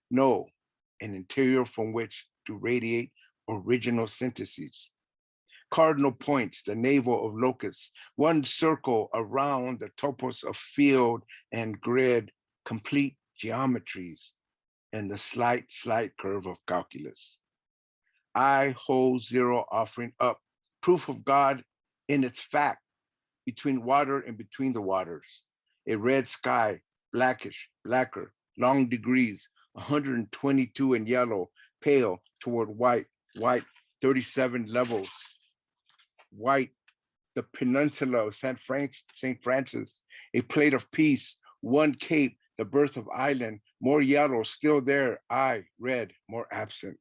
No, an interior from which to radiate original syntheses. Cardinal points, the navel of locusts, one circle around the topos of field and grid, complete geometries, and the slight curve of calculus. I hold zero offering up, proof of God in its fact, between water and between the waters. A red sky, blackish, blacker, long degrees, 122 in yellow, pale toward white, 37 levels. White, the peninsula of St. Francis, a plate of peace, one cape, the birth of island, more yellow, still there, I, red, more absent,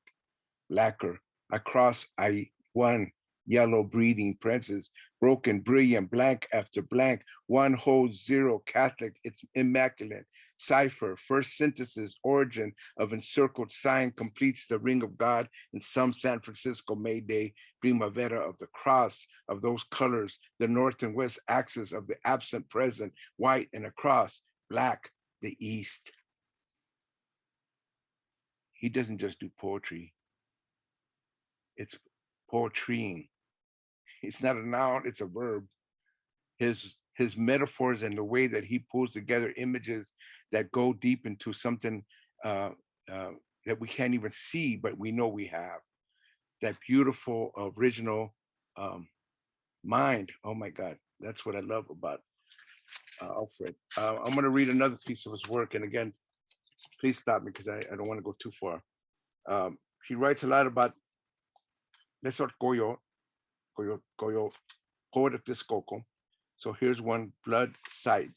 blacker, across I, one, yellow breeding princes, broken, brilliant, blank after blank, one holds zero, Catholic, it's immaculate, cipher, first synthesis, origin of encircled sign completes the ring of God in some San Francisco May Day, primavera of the cross of those colors, the north and west axis of the absent present, white and across, black, the east. He doesn't just do poetry, it's poetrying. It's not a noun, it's a verb. His metaphors and the way that he pulls together images that go deep into something that we can't even see, but we know we have. That beautiful, original mind. Oh my God, that's what I love about Alfred. I'm gonna read another piece of his work. And again, please stop me because I don't wanna go too far. He writes a lot about Lesor Coyo, poet of Texcoco. So here's one, blood sight.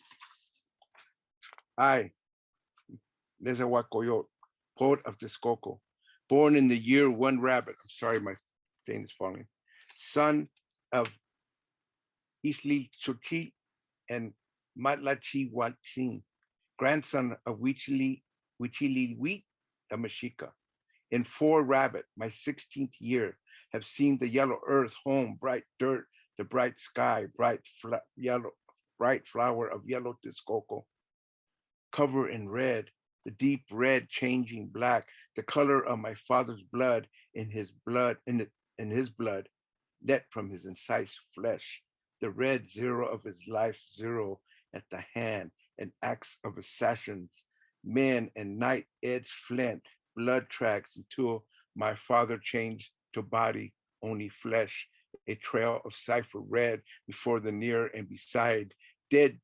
I, Lezawa Coyote, poet of Texcoco, born in the year one rabbit. I'm sorry, my thing is falling. Son of Isli Chochi and Matlachi Huatzin, grandson of Huichili Wheat, the Mexica. In 4 rabbit, my 16th year, have seen the yellow earth, home, bright dirt, the bright sky, bright flower of yellow Texcoco. Cover in red, the deep red changing black, the color of my father's blood in his blood, in his blood, let from his incised flesh, the red zero of his life, zero at the hand, an axe of assassins, men and night edge flint, blood tracks until my father changed to body, only flesh, a trail of cipher red before the near and beside, dead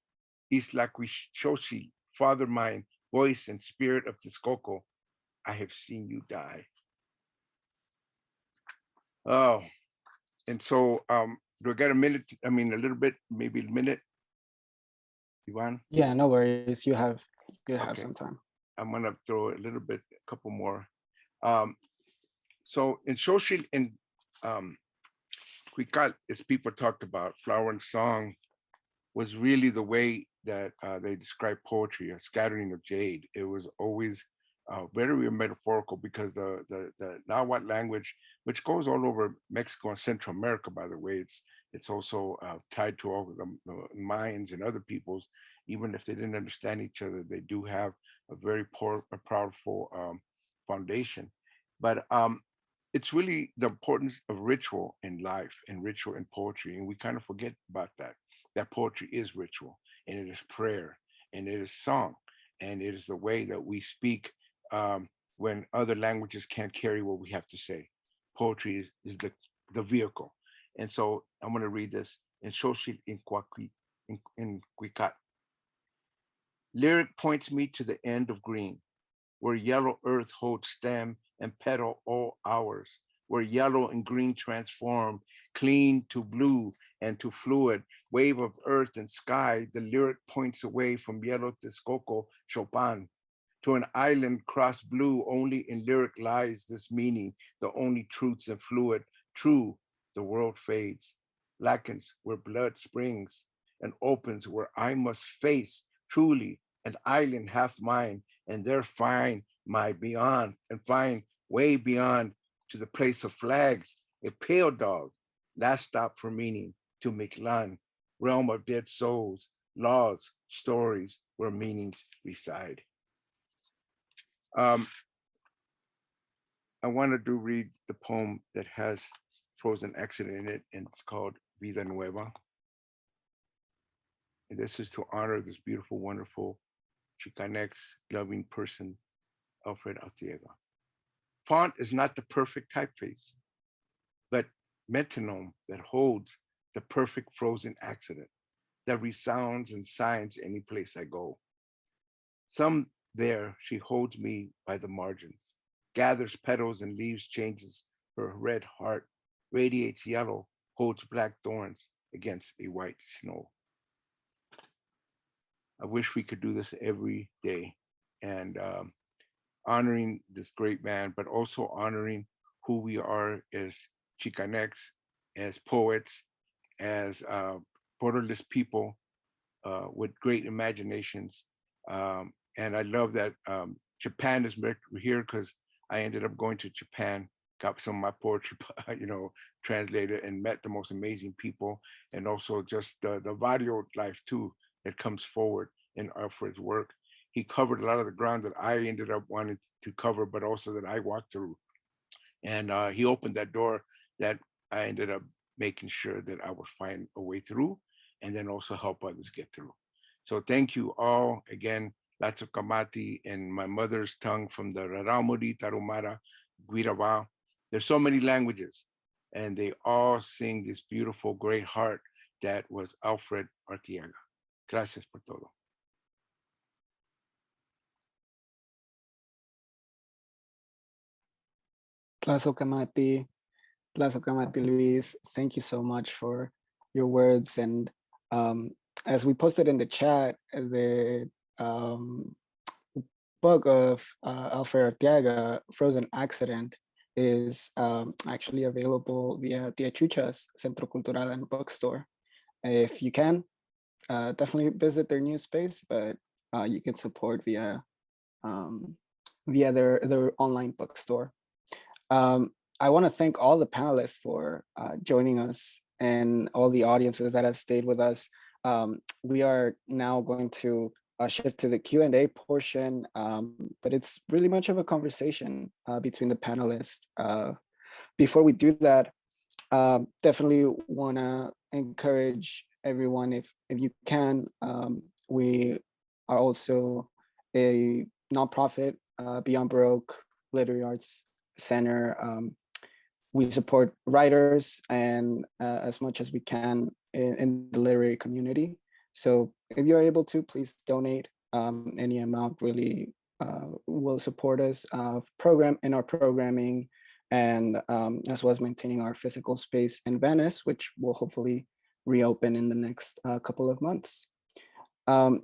Islaquishoshi, father mine, voice and spirit of Texcoco, I have seen you die. Oh, and so do I got a minute? I mean, a little bit, maybe a minute, Ivan? Yeah, no worries. You have Okay. some time. I'm gonna throw a little bit, a couple more. So in social, in Xicancuicatl, as people talked about, flower and song was really the way that they described poetry, a scattering of jade. It was always very metaphorical because the Nahuatl language, which goes all over Mexico and Central America, by the way, it's also tied to all of the Mayans and other peoples. Even if they didn't understand each other, they do have a very powerful foundation. But it's really the importance of ritual in life and ritual in poetry, and we kind of forget about that. That poetry is ritual, and it is prayer, and it is song, and it is the way that we speak when other languages can't carry what we have to say. Poetry is the the vehicle. And so I'm going to read this in Xicancuicatl. Lyric points me to the end of green, where yellow earth holds stem and petal all hours, where yellow and green transform, clean to blue and to fluid, wave of earth and sky. The lyric points away from yellow Texcoco Chopin to an island crossed blue. Only in lyric lies this meaning, the only truths and fluid. True, the world fades, blackens where blood springs, and opens where I must face truly an island half mine, and there find my beyond, and find way beyond to the place of flags, a pale dog, last stop for meaning, to Mictlan, realm of dead souls, laws, stories where meanings reside. I wanted to read the poem that has Frøzen Accident in it, and it's called Vida Nueva. And this is to honor this beautiful, wonderful Chicanx loving person, Alfred Arteaga. Font is not the perfect typeface, but metronome that holds the perfect Frøzen accident that resounds and signs any place I go. Some there she holds me by the margins, gathers petals and leaves, changes her red heart, radiates yellow, holds black thorns against a white snow. I wish we could do this every day, and honoring this great man, but also honoring who we are as Chicanx, as poets, as borderless people with great imaginations. And I love that Japan is here, because I ended up going to Japan, got some of my poetry, translated, and met the most amazing people, and also just the video life too that comes forward in Alfred's work. He covered a lot of the ground that I ended up wanting to cover, but also that I walked through. And he opened that door that I ended up making sure that I would find a way through, and then also help others get through. So thank you all again, Latzo Kamati, in my mother's tongue from the Raramuri, Tarumara, Guiraba. There's so many languages, and they all sing this beautiful, great heart that was Alfred Arteaga. Gracias por todo. Tlazo Kamati, Luis, thank you so much for your words. And as we posted in the chat, the book of Alfred Arteaga, Frøzen Accident, is actually available via Tia Chucha's Centro Cultural and Bookstore. If you can, definitely visit their new space, but you can support via their online bookstore. I want to thank all the panelists for joining us, and all the audiences that have stayed with us. We are now going to shift to the Q&A portion, but it's really much of a conversation between the panelists. Before we do that, definitely want to encourage everyone, if you can, we are also a nonprofit, Beyond Baroque Literary Arts Center. We support writers and as much as we can in the literary community. So if you're able to, please donate. Any amount really will support us in our programming, and as well as maintaining our physical space in Venice, which will hopefully reopen in the next couple of months. Now,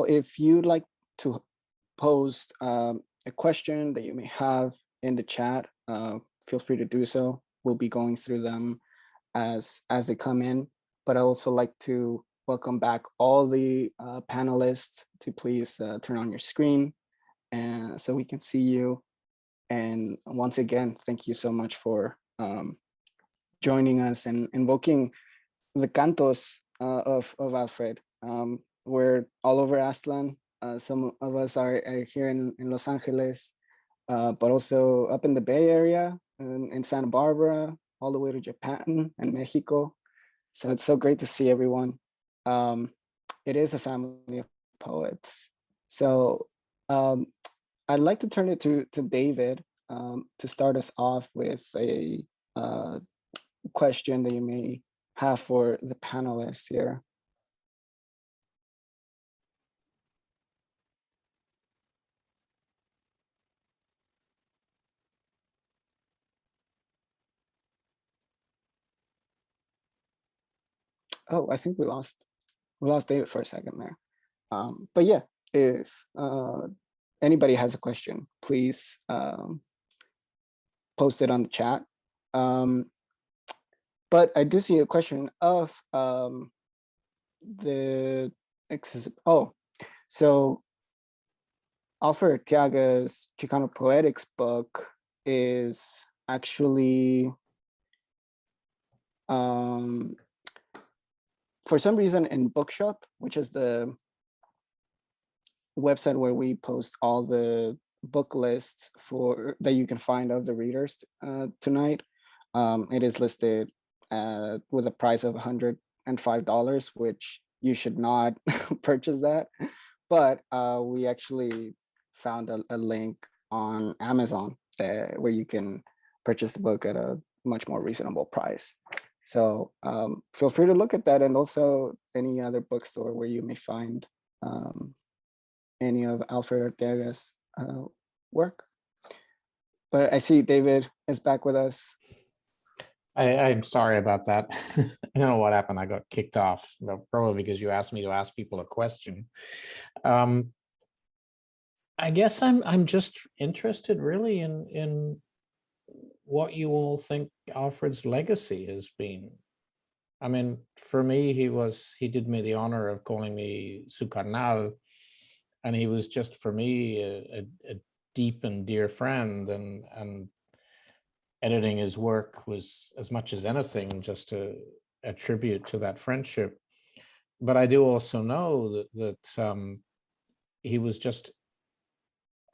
if you'd like to post a question that you may have in the chat, feel free to do so. We'll be going through them as they come in. But I also like to welcome back all the panelists to please turn on your screen, and so we can see you. And once again, thank you so much for joining us and invoking the cantos of Alfred. We're all over Aztlán. Some of us are here in Los Angeles, but also up in the Bay Area, in Santa Barbara, all the way to Japan and Mexico. So it's so great to see everyone. It is a family of poets. So I'd like to turn it to David to start us off with a question that you may have for the panelists here. Oh, I think we lost David for a second there. But yeah, if anybody has a question, please post it on the chat. But I do see a question of so Alfred Arteaga's Chicano Poetics book is actually for some reason in Bookshop, which is the website where we post all the book lists that you can find of the readers tonight. It is listed with a price of $105, which you should not purchase that. But we actually found a link on Amazon where you can purchase the book at a much more reasonable price. So feel free to look at that, and also any other bookstore where you may find any of Alfred Arteaga's work. But I see David is back with us. I'm sorry about that. I don't know what happened. I got kicked off, probably because you asked me to ask people a question. I guess I'm just interested really in what you all think Alfred's legacy has been. I mean, for me, he did me the honor of calling me su carnal, and he was just for me a deep and dear friend, and editing his work was, as much as anything, just a tribute to that friendship. But I do also know that he was just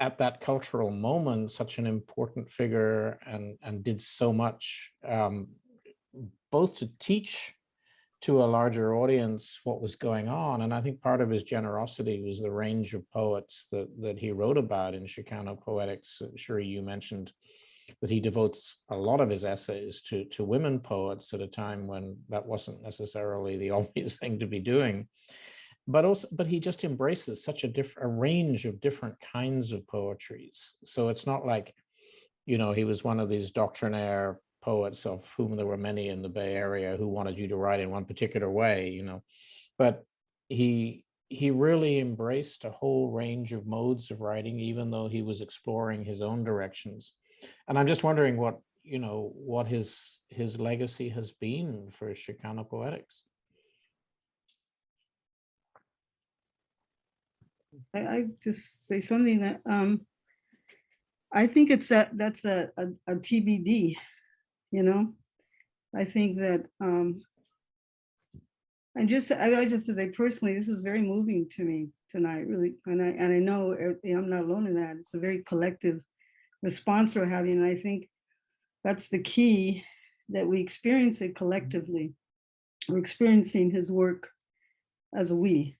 at that cultural moment such an important figure, and did so much both to teach to a larger audience what was going on. And I think part of his generosity was the range of poets that he wrote about in Chicano Poetics. Cherríe, you mentioned that he devotes a lot of his essays to women poets at a time when that wasn't necessarily the obvious thing to be doing. But he just embraces such a range of different kinds of poetries. So it's not like, he was one of these doctrinaire poets, of whom there were many in the Bay Area, who wanted you to write in one particular way, But he really embraced a whole range of modes of writing, even though he was exploring his own directions. And I'm just wondering what his legacy has been for Chicano Poetics. I just say something that I think that's a TBD, I think that I just say personally, this is very moving to me tonight, really, and I know I'm not alone in that. It's a very collective response we're having, and I think that's the key, that we experience it collectively. We're experiencing his work as a we,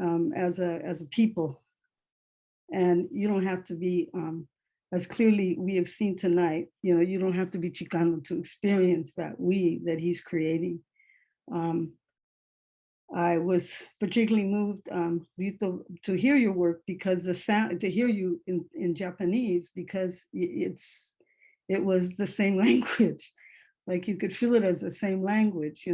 as a people, and you don't have to be as clearly we have seen tonight. You don't have to be Chicano to experience that that he's creating. I was particularly moved, Ryuta, to hear your work, because the sound, to hear you in Japanese, because it was the same language, like you could feel it as the same language,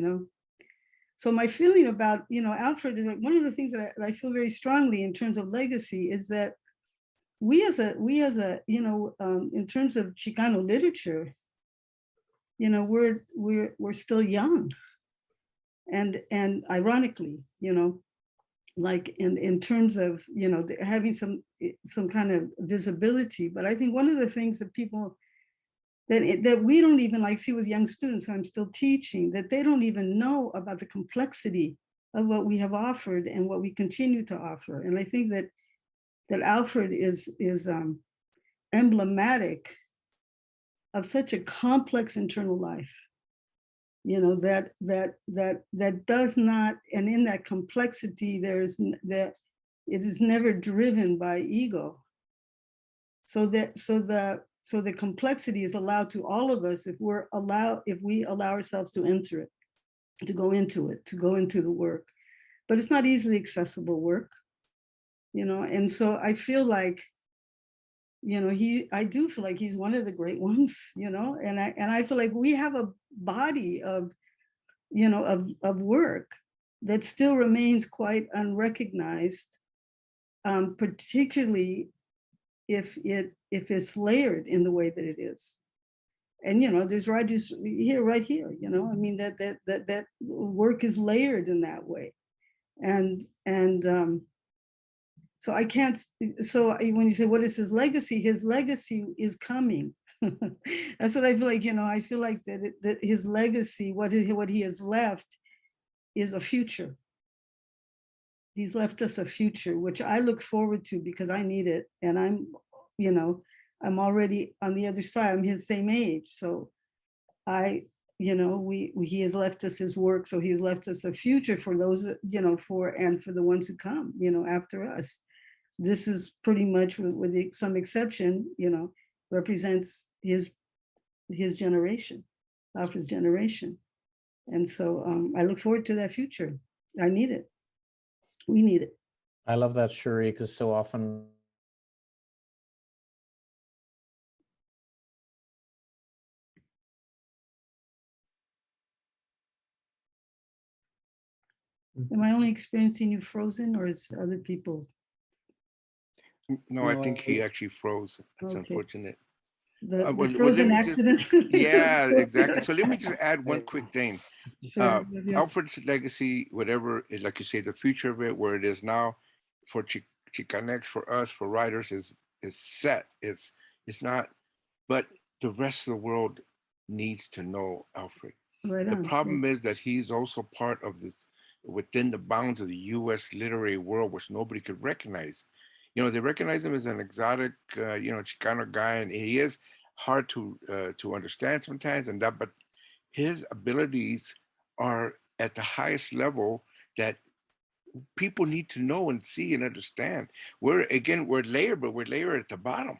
So my feeling about, Alfred is like, one of the things that I feel very strongly in terms of legacy is that we as a in terms of Chicano literature, we're still young. And ironically, like in terms of, having some kind of visibility. But I think one of the things that people, that we don't even like see with young students who I'm still teaching, that they don't even know about the complexity of what we have offered and what we continue to offer. And I think that Alfred is emblematic of such a complex internal life. That does not, and in that complexity, it is never driven by ego. So the So the complexity is allowed to all of us if we allow ourselves to enter it, to go into it, to go into the work. But it's not easily accessible work, you know. And so I feel like, you know, I do feel like he's one of the great ones, you know, and I feel like we have a body of, you know, of work that still remains quite unrecognized, particularly if it's layered in the way that it is. And, you know, there's writers here, right here, you know, I mean, that work is layered in that way. And so I can't, so when you say, what is his legacy is coming. That's what I feel like, you know, I feel like that his legacy, what he has left is a future. He's left us a future, which I look forward to because I need it. And I'm, you know, I'm already on the other side. I'm his same age. So you know, he has left us his work. So he's left us a future for those, you know, for the ones who come, you know, after us. This is pretty much, with some exception, you know, represents his generation, Alfred's generation. And so I look forward to that future. I need it. We need it. I love that, Cherríe, because so often am I only experiencing you frozen, or is other people? No, I think he actually froze. It's Okay. unfortunate. The Well, Frøzen Accident. Yeah, exactly. So let me just add one quick thing. Sure, yeah. Alfred's legacy, whatever, is, like you say, the future of it, where it is now, for Chicanx, for us, for writers, is set. It's not, but the rest of the world needs to know Alfred. Right The on. problem is that he's also part of this, within the bounds of the U.S. literary world, which nobody could recognize. You know, they recognize him as an exotic, you know, Chicano guy, and he is hard to understand sometimes, and that, but his abilities are at the highest level that people need to know and see and understand. We're layered, but we're layered at the bottom,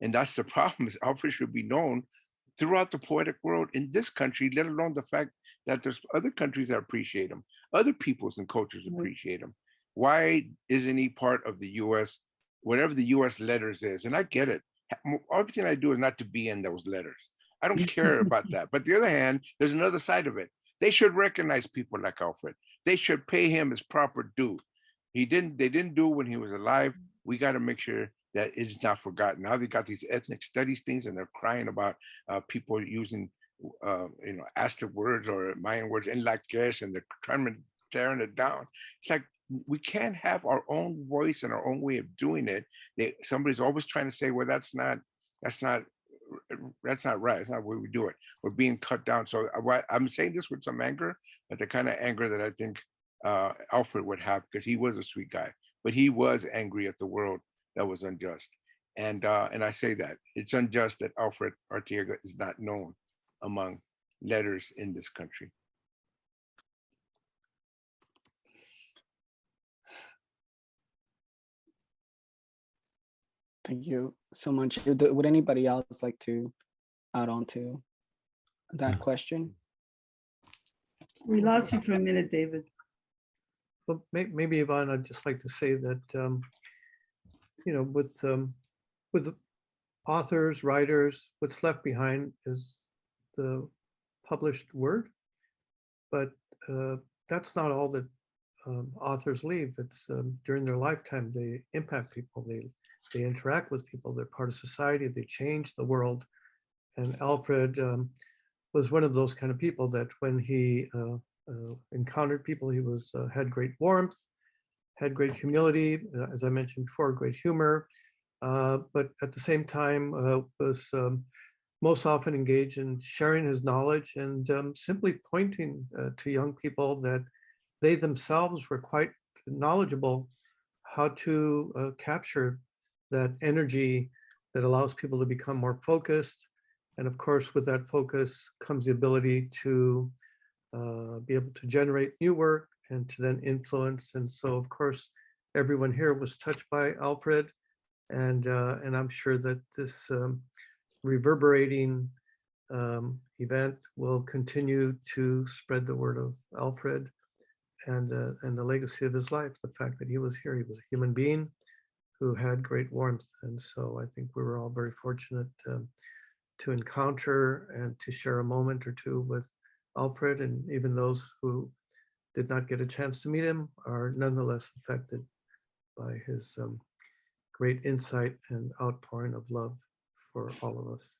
and that's the problem. Is Alfred should be known throughout the poetic world in this country, let alone the fact that there's other countries that appreciate him, other peoples and cultures appreciate him. Why isn't he part of the U.S., whatever the U.S. letters is? And I get it. Everything I do is not to be in those letters. I don't care about that. But the other hand, there's another side of it. They should recognize people like Alfred. They should pay him his proper due. They didn't do it when he was alive. We got to make sure that it's not forgotten. Now they got these ethnic studies things, and they're crying about people using, you know, Aztec words or Mayan words in Lakesh, and they're tearing it down. It's like, we can't have our own voice and our own way of doing it. Somebody's always trying to say, well, that's not right. That's not the way we do it. We're being cut down. So I'm saying this with some anger, but the kind of anger that I think Alfred would have, because he was a sweet guy, but he was angry at the world that was unjust. And I say that it's unjust that Alfred Arteaga is not known among letters in this country. Thank you so much. Would anybody else like to add on to that question? We lost you for a minute, David. Well, maybe, Yvonne, I'd just like to say that, you know, with authors, writers, what's left behind is the published word, but that's not all that authors leave. It's during their lifetime, they impact people, they interact with people, they're part of society, they change the world. And Alfred was one of those kind of people that when he encountered people, he had great warmth, had great humility, as I mentioned before, great humor, but at the same time was most often engaged in sharing his knowledge and simply pointing to young people that they themselves were quite knowledgeable how to capture that energy that allows people to become more focused. And of course, with that focus comes the ability to be able to generate new work and to then influence. And so, of course, everyone here was touched by Alfred. And I'm sure that this reverberating event will continue to spread the word of Alfred and the legacy of his life, the fact that he was here. He was a human being who had great warmth. And so I think we were all very fortunate to encounter and to share a moment or two with Alfred, and even those who did not get a chance to meet him are nonetheless affected by his great insight and outpouring of love for all of us.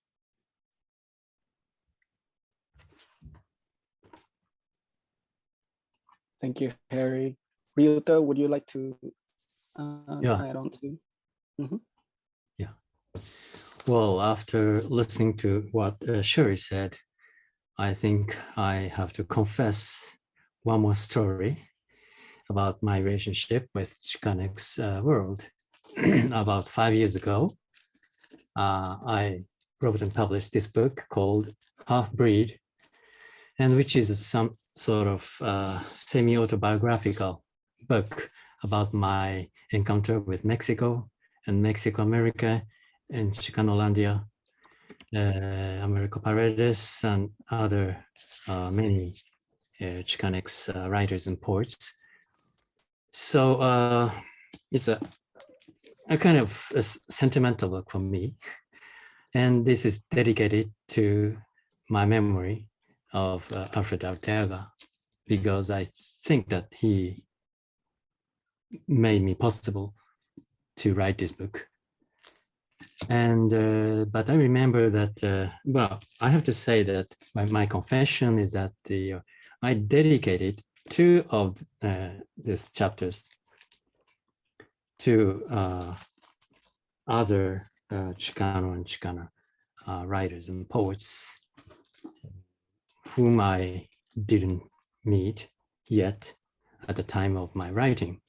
Thank you, Harry. Ryuta, would you like to add on to? Mm-hmm. Yeah. Well, after listening to what Cherríe said, I think I have to confess one more story about my relationship with Chicanx world. About 5 years ago, I wrote and published this book called Half Breed, and which is some sort of semi-autobiographical book about my encounter with Mexico and Mexico-America and Chicanolandia, Americo Paredes, and other many Chicanx writers and poets. So it's a kind of a sentimental book for me. And this is dedicated to my memory of Alfred Arteaga, because I think that he made me possible to write this book. And but I remember that, well, I have to say that my confession is that I dedicated 2 of these chapters to other Chicano and Chicana writers and poets whom I didn't meet yet at the time of my writing.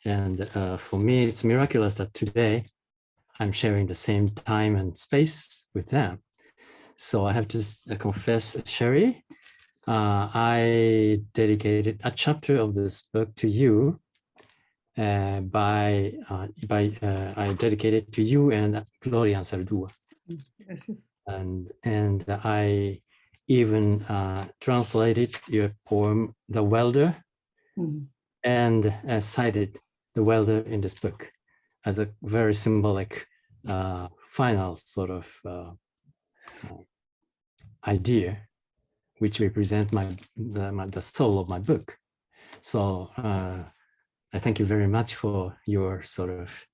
And for me, it's miraculous that today I'm sharing the same time and space with them. So I have to confess, Cherríe, I dedicated a chapter of this book to you. I dedicated to you and Gloria Sardua. Yes. And I even translated your poem, The Welder, and cited The Welder in this book as a very symbolic final sort of idea, which represent the soul of my book. So I thank you very much for your sort of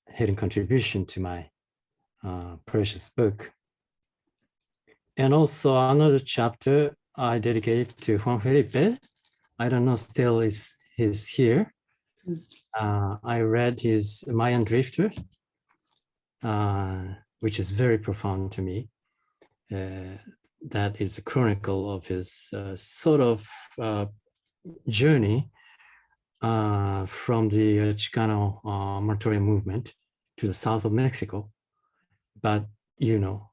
hidden contribution to my precious book. And also another chapter I dedicated to Juan Felipe. I don't know, still he's here. I read his Mayan Drifter, which is very profound to me. That is a chronicle of his sort of journey from the Chicano Mortuarium movement to the south of Mexico. But, you know,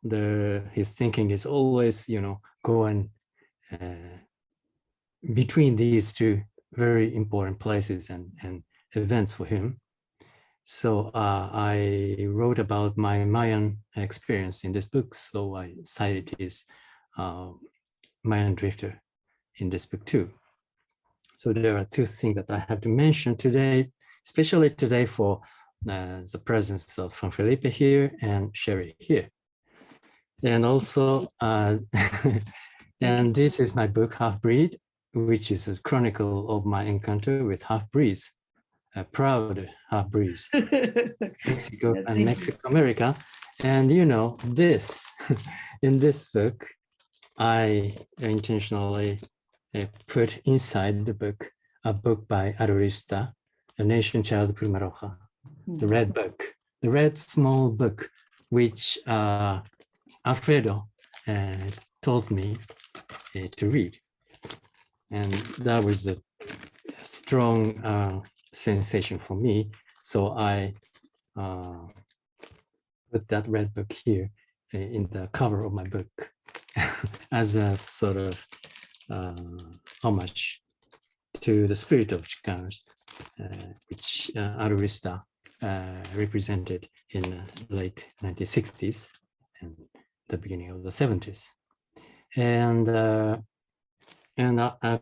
his thinking is always, you know, going between these 2 very important places and events for him. So I wrote about my Mayan experience in this book. So I cited his Mayan Drifter in this book too. So there are 2 things that I have to mention today, especially today for the presence of Juan Felipe here and Cherríe here. And also, and this is my book, Half Breed, which is a chronicle of my encounter with half-breeds, proud half-breeds, Mexico and Mexico-America. And you know, this, in this book, I intentionally put inside the book a book by Arurista, A Nation Child Primaroja, the red book, the red small book, which Alfredo told me to read. And that was a strong sensation for me. So I put that red book here in the cover of my book as a sort of homage to the spirit of Chicanos, which Arurista represented in the late 1960s and the beginning of the 70s. And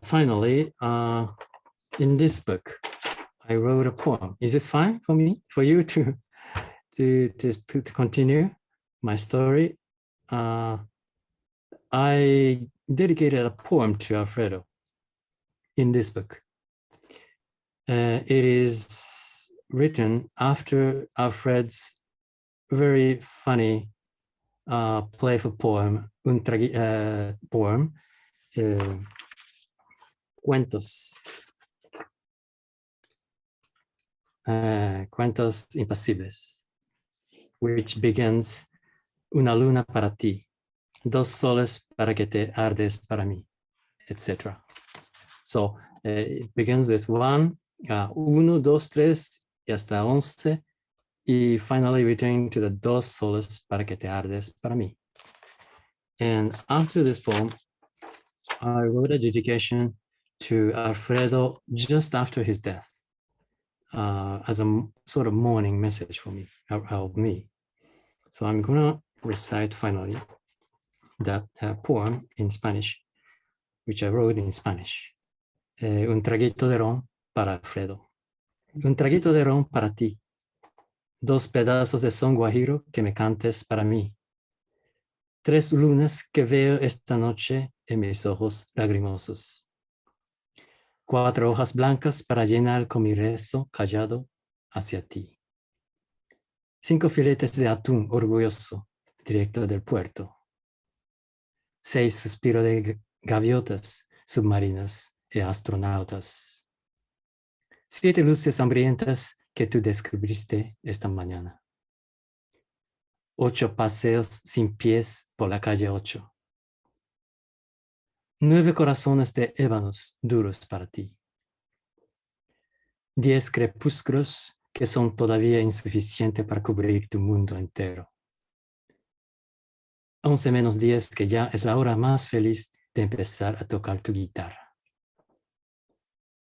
finally, in this book, I wrote a poem. Is it fine for me, for you to continue my story? I dedicated a poem to Alfredo in this book. It is written after Alfred's very funny, playful poem, Cuentos. Cuentos Impasibles, which begins, Una luna para ti, dos soles para que te ardes para mí, etc. So it begins with one, uno, dos, tres, y hasta 11, y finally returning to the dos soles para que te ardes para mí. And after this poem, I wrote a dedication to Alfredo just after his death, as a sort of mourning message for me, of me. So I'm gonna recite finally that poem in Spanish, which I wrote in Spanish. Un traguito de ron para Alfredo. Un traguito de ron para ti. Dos pedazos de son guajiro que me cantes para mí. Tres lunas que veo esta noche en mis ojos lagrimosos. Cuatro hojas blancas para llenar con mi rezo callado hacia ti. 5 filetes de atún orgulloso, directo del puerto. 6 suspiros de gaviotas submarinas y astronautas. 7 luces hambrientas que tú descubriste esta mañana. 8 paseos sin pies por la calle 8. 9 corazones de ébanos duros para ti. 10 crepúsculos que son todavía insuficientes para cubrir tu mundo entero. 11 menos 10 que ya es la hora más feliz de empezar a tocar tu guitarra.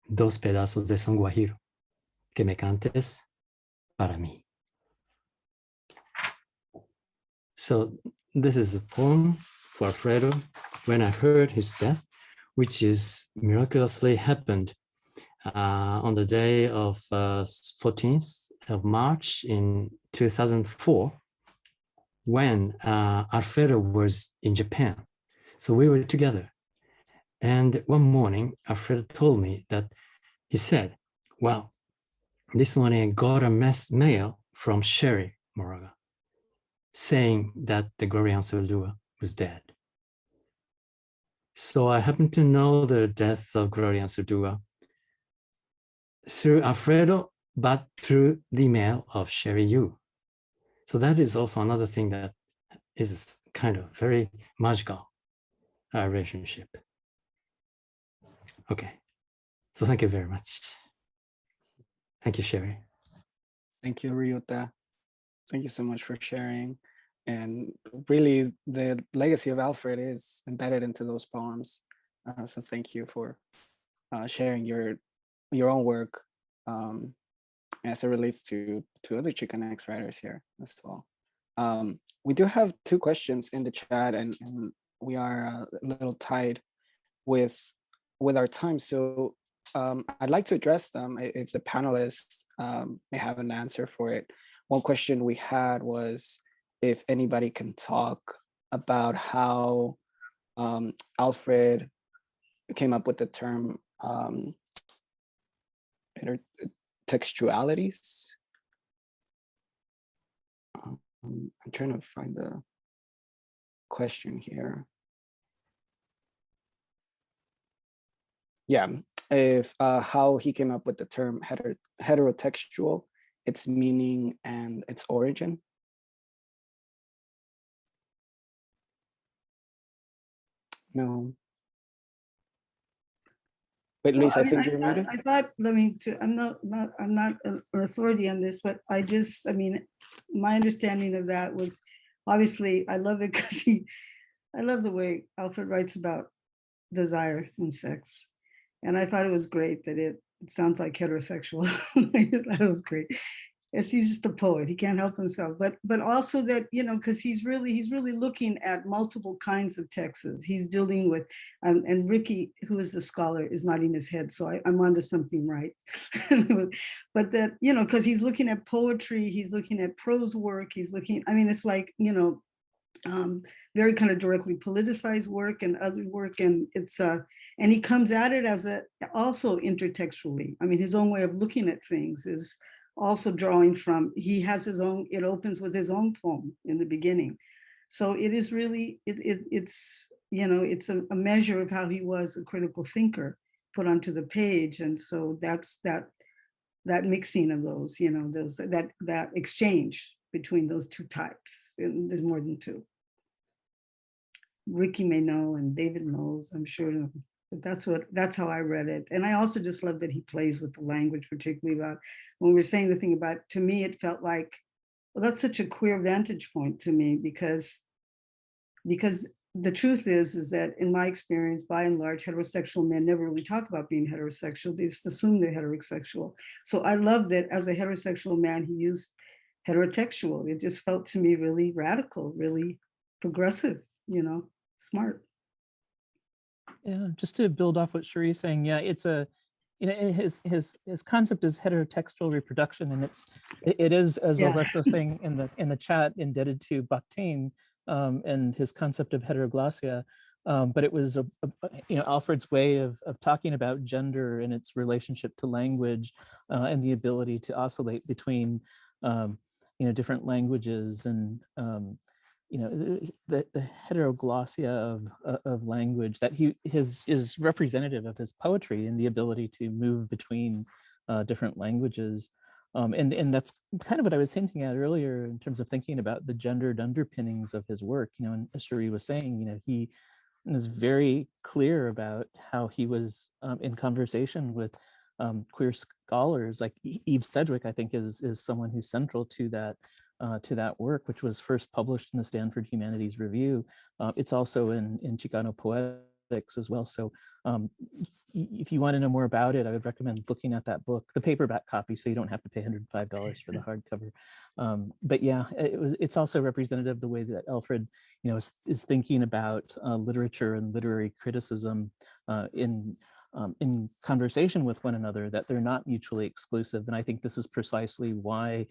2 pedazos de son guajiro que me cantes para mí. So this is a poem for Alfredo when I heard his death, which is miraculously happened on the day of 14th of March in 2004, when Alfredo was in Japan. So we were together. And one morning, Alfredo told me that he said, well, this morning I got a mail from Cherríe Moraga saying that the Gloria Anzaldúa was dead. So I happened to know the death of Gloria Anzaldúa through Alfredo, but through the email of Cherríe Yu. So that is also another thing that is kind of very magical relationship. Okay, so thank you very much. Thank you, Cherríe. Thank you, Ryuta. Thank you so much for sharing. And really, the legacy of Alfred is embedded into those poems. So thank you for sharing your own work as it relates to other Chicanx writers here as well. We do have 2 questions in the chat, and we are a little tied with our time. So I'd like to address them if the panelists may have an answer for it. One question we had was if anybody can talk about how Alfred came up with the term heterotextualities. I'm trying to find the question here. Yeah, if how he came up with the term heterotextual, its meaning and its origin. No. Wait, Luis, I think you're muted. I thought, I'm not an authority on this, but my understanding of that was, obviously, I love it because I love the way Alfred writes about desire and sex. And I thought it was great that it sounds like heterosexual. I thought it was great. he's just a poet. He can't help himself. But also that, you know, because he's really looking at multiple kinds of texts. He's dealing with, and Ricky, who is the scholar, is nodding his head. So I'm onto something right. But that, you know, because he's looking at poetry, he's looking at prose work, he's looking, I mean, it's like, you know, very kind of directly politicized work and other work, and it's and he comes at it as also intertextually. I mean, his own way of looking at things is also drawing from, he has his own, it opens with his own poem in the beginning. So it is really, it's, you know, it's a measure of how he was a critical thinker put onto the page. And so that's that mixing of those, you know, that exchange between those two types. And there's more than two. Ricky may know, and David knows, I'm sure. But that's how I read it. And I also just love that he plays with the language, particularly about when we were saying the thing about, to me, it felt like, well, that's such a queer vantage point to me, because the truth is that in my experience, by and large, heterosexual men never really talk about being heterosexual. They just assume they're heterosexual. So I love that as a heterosexual man, he used heterotextual. It just felt to me really radical, really progressive, you know, smart. Yeah, just to build off what Cherríe is saying, yeah, it's a, you know, his concept is heterotextual reproduction, and it is, as Alberto was saying in the chat, indebted to Bakhtin and his concept of heteroglossia. But it was you know, Alfred's way of talking about gender and its relationship to language and the ability to oscillate between you know, different languages, and you know, the heteroglossia of language that is representative of his poetry and the ability to move between different languages. And that's kind of what I was hinting at earlier in terms of thinking about the gendered underpinnings of his work. You know, and as Cherríe was saying, you know, he was very clear about how he was in conversation with queer scholars. Like Eve Sedgwick, I think, is someone who's central to that work, which was first published in the Stanford Humanities Review. It's also in Chicano Poetics as well. So if you want to know more about it, I would recommend looking at that book, the paperback copy, so you don't have to pay $105 for the hardcover. But yeah, it's also representative of the way that Alfred, you know, is thinking about literature and literary criticism in conversation with one another, that they're not mutually exclusive. And I think this is precisely why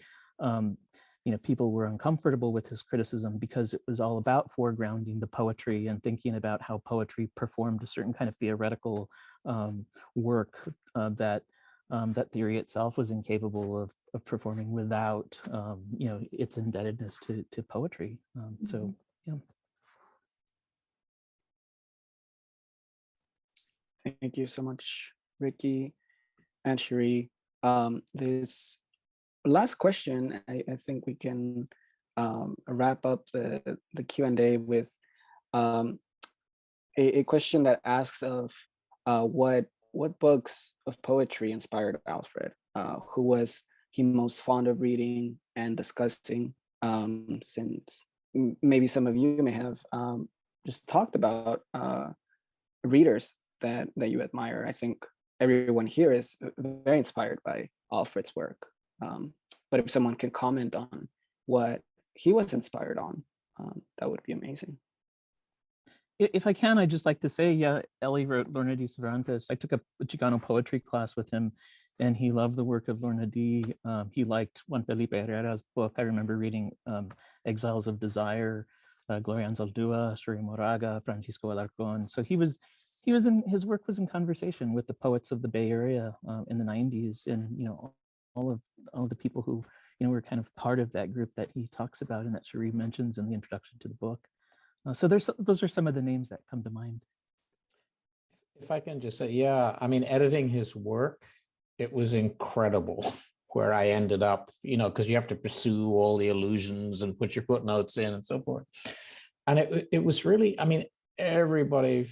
you know, people were uncomfortable with his criticism, because it was all about foregrounding the poetry and thinking about how poetry performed a certain kind of theoretical work that theory itself was incapable of performing without you know, its indebtedness to poetry. So yeah. Thank you so much, Ricky and Cherríe. This last question, I think we can wrap up the Q&A with a question that asks of what books of poetry inspired Alfred? Who was he most fond of reading and discussing? Since maybe some of you may have just talked about readers that you admire. I think everyone here is very inspired by Alfred's work. But if someone can comment on what he was inspired on, that would be amazing. If I can, I'd just like to say, yeah, Ellie wrote Lorna D. Cervantes. I took a Chicano poetry class with him, and he loved the work of Lorna D. He liked Juan Felipe Herrera's book. I remember reading Exiles of Desire, Gloria Anzaldúa, Cherríe Moraga, Francisco Alarcón. So his work was in conversation with the poets of the Bay Area in the 90s, and you know, all of the people who, you know, were kind of part of that group that he talks about and that Cherríe mentions in the introduction to the book. So those are some of the names that come to mind. If I can just say, yeah, I mean, editing his work, it was incredible where I ended up, you know, because you have to pursue all the allusions and put your footnotes in and so forth. And it was really, I mean, everybody,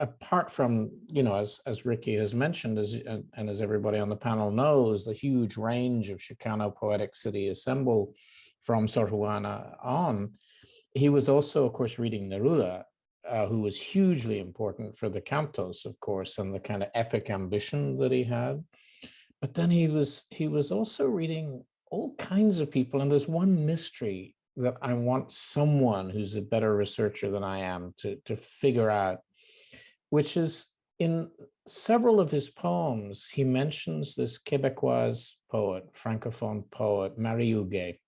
apart from, you know, as Ricky has mentioned, and as everybody on the panel knows, the huge range of Chicano poetics that he assembled from Sor Juana on, he was also, of course, reading Neruda, who was hugely important for the Cantos, of course, and the kind of epic ambition that he had. But then he was also reading all kinds of people. And there's one mystery that I want someone who's a better researcher than I am to figure out, which is in several of his poems, he mentions this Quebecois poet, Francophone poet, Marie Huguet.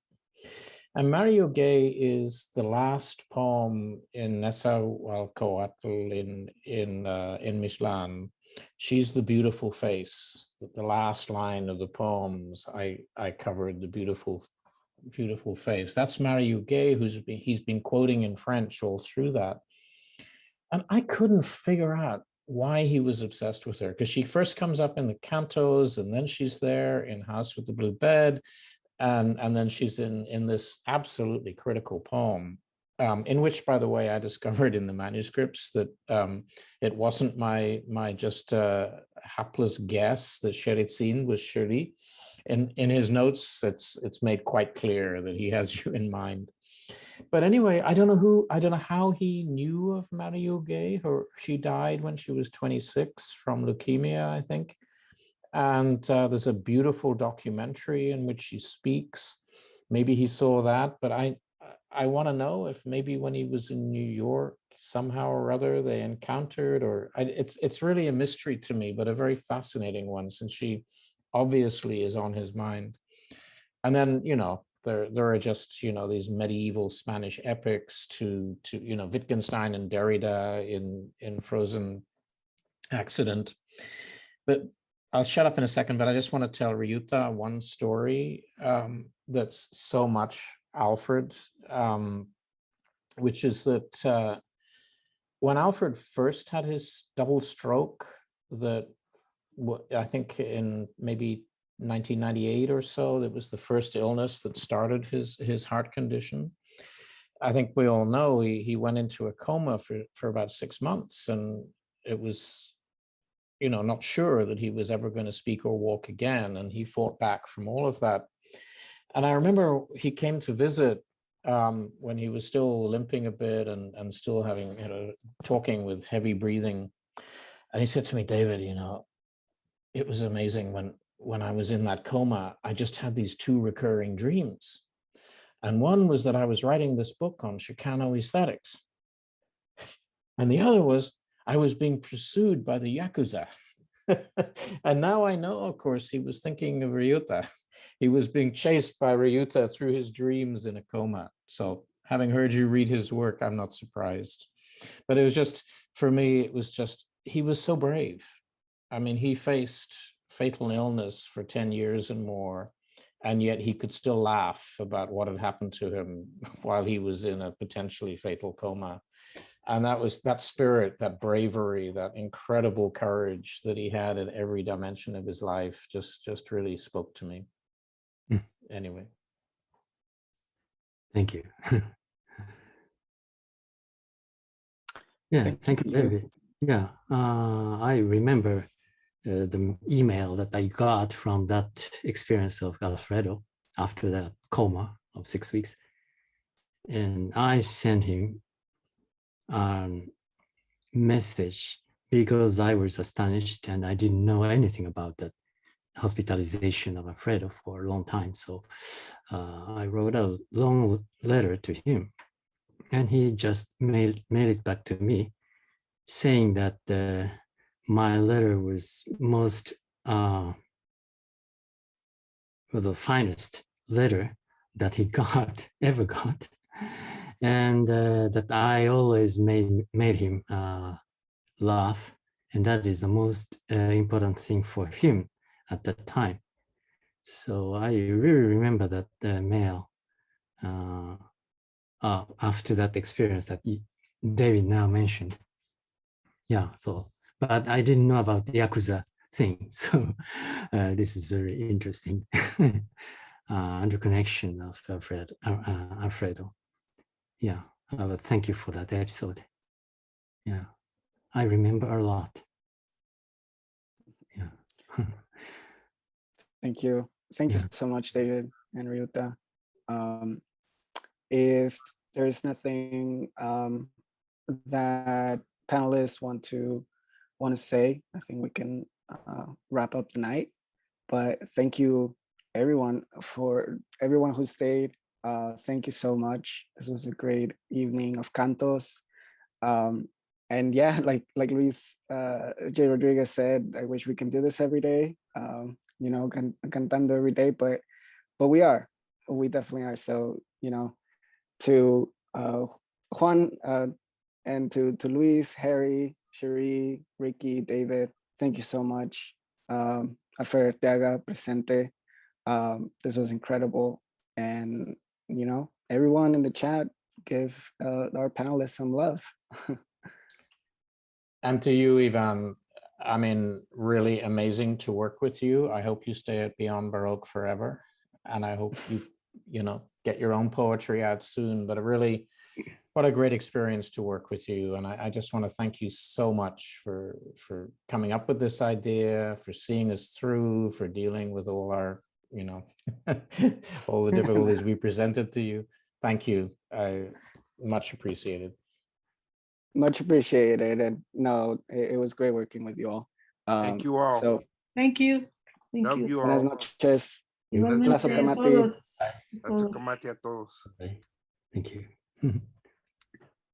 And Marie Huguet is the last poem in Xicancuicatl in Michelin. She's the beautiful face. The last line of the poems, I covered the beautiful face. That's Marie Huguet, he's been quoting in French all through that. And I couldn't figure out why he was obsessed with her, because she first comes up in the Cantos, and then she's there in House with the Blue Bed, and then she's in this absolutely critical poem, in which, by the way, I discovered in the manuscripts that it wasn't my just hapless guess that Cherríe was Cherríe. In his notes, it's made quite clear that he has you in mind. But anyway, I don't know how he knew of Marie Huguet. She died when she was 26 from leukemia, I think. And there's a beautiful documentary in which she speaks. Maybe he saw that, but I want to know if maybe when he was in New York, somehow or other they encountered, it's really a mystery to me, but a very fascinating one, since she obviously is on his mind. And then, there are just, these medieval Spanish epics to Wittgenstein and Derrida in Frøzen Accident. But I'll shut up in a second, but I just want to tell Ryuta one story that's so much Alfred, which is that when Alfred first had his double stroke, that I think in maybe 1998 or so, that was the first illness that started his heart condition. I think we all know he went into a coma for about 6 months, and it was, not sure that he was ever going to speak or walk again. And he fought back from all of that. And I remember he came to visit when he was still limping a bit and still having, talking with heavy breathing. And he said to me, David, it was amazing when I was in that coma, I just had these 2 recurring dreams. And one was that I was writing this book on Chicano aesthetics. And the other was I was being pursued by the Yakuza. And now I know, of course, he was thinking of Ryuta. He was being chased by Ryuta through his dreams in a coma. So having heard you read his work, I'm not surprised. But it was just, for me, he was so brave. I mean, he faced fatal illness for 10 years and more, and yet he could still laugh about what had happened to him while he was in a potentially fatal coma. And that spirit, that bravery, that incredible courage that he had in every dimension of his life just really spoke to me. Anyway. Thank you. Yeah, thank you, David. Yeah, I remember the email that I got from that experience of Alfredo after that coma of 6 weeks. And I sent him a message because I was astonished and I didn't know anything about that hospitalization of Alfredo for a long time. So I wrote a long letter to him, and he just mailed it back to me, saying that my letter was the finest letter that he ever got, and that I always made him laugh, and that is the most important thing for him at that time. So I really remember that mail after that experience that David now mentioned. Yeah, so, but I didn't know about the Yakuza thing. So this is very interesting. Interconnection of Alfredo. Yeah, but thank you for that episode. Yeah, I remember a lot. Yeah. Thank you. Thank you so much, David and Ryuta. If there's nothing that panelists want to say, I think we can wrap up the night. But thank you everyone, for everyone who stayed. Thank you so much. This was a great evening of Cantos. And yeah, like Luis J. Rodriguez said, I wish we can do this every day. You know, cantando every day, but we definitely are. So, you know, to Juan and to Luis, Harry, Cherríe, Ricky, David, thank you so much. Alfred Arteaga, presente. This was incredible. And, you know, everyone in the chat, give our panelists some love. And to you, Ivan, I mean, really amazing to work with you. I hope you stay at Beyond Baroque forever. And I hope you know, get your own poetry out soon. But really, what a great experience to work with you. And I just want to thank you so much for coming up with this idea, for seeing us through, for dealing with all our, you know, all the difficulties we presented to you. Thank you. Much appreciated. Much appreciated. And no, it was great working with you all. Thank you all. So Thank you. Thank Love you. you buenas all. noches. Igualmente, Lazo a Camati. todos. That's a camate a todos. Thank you.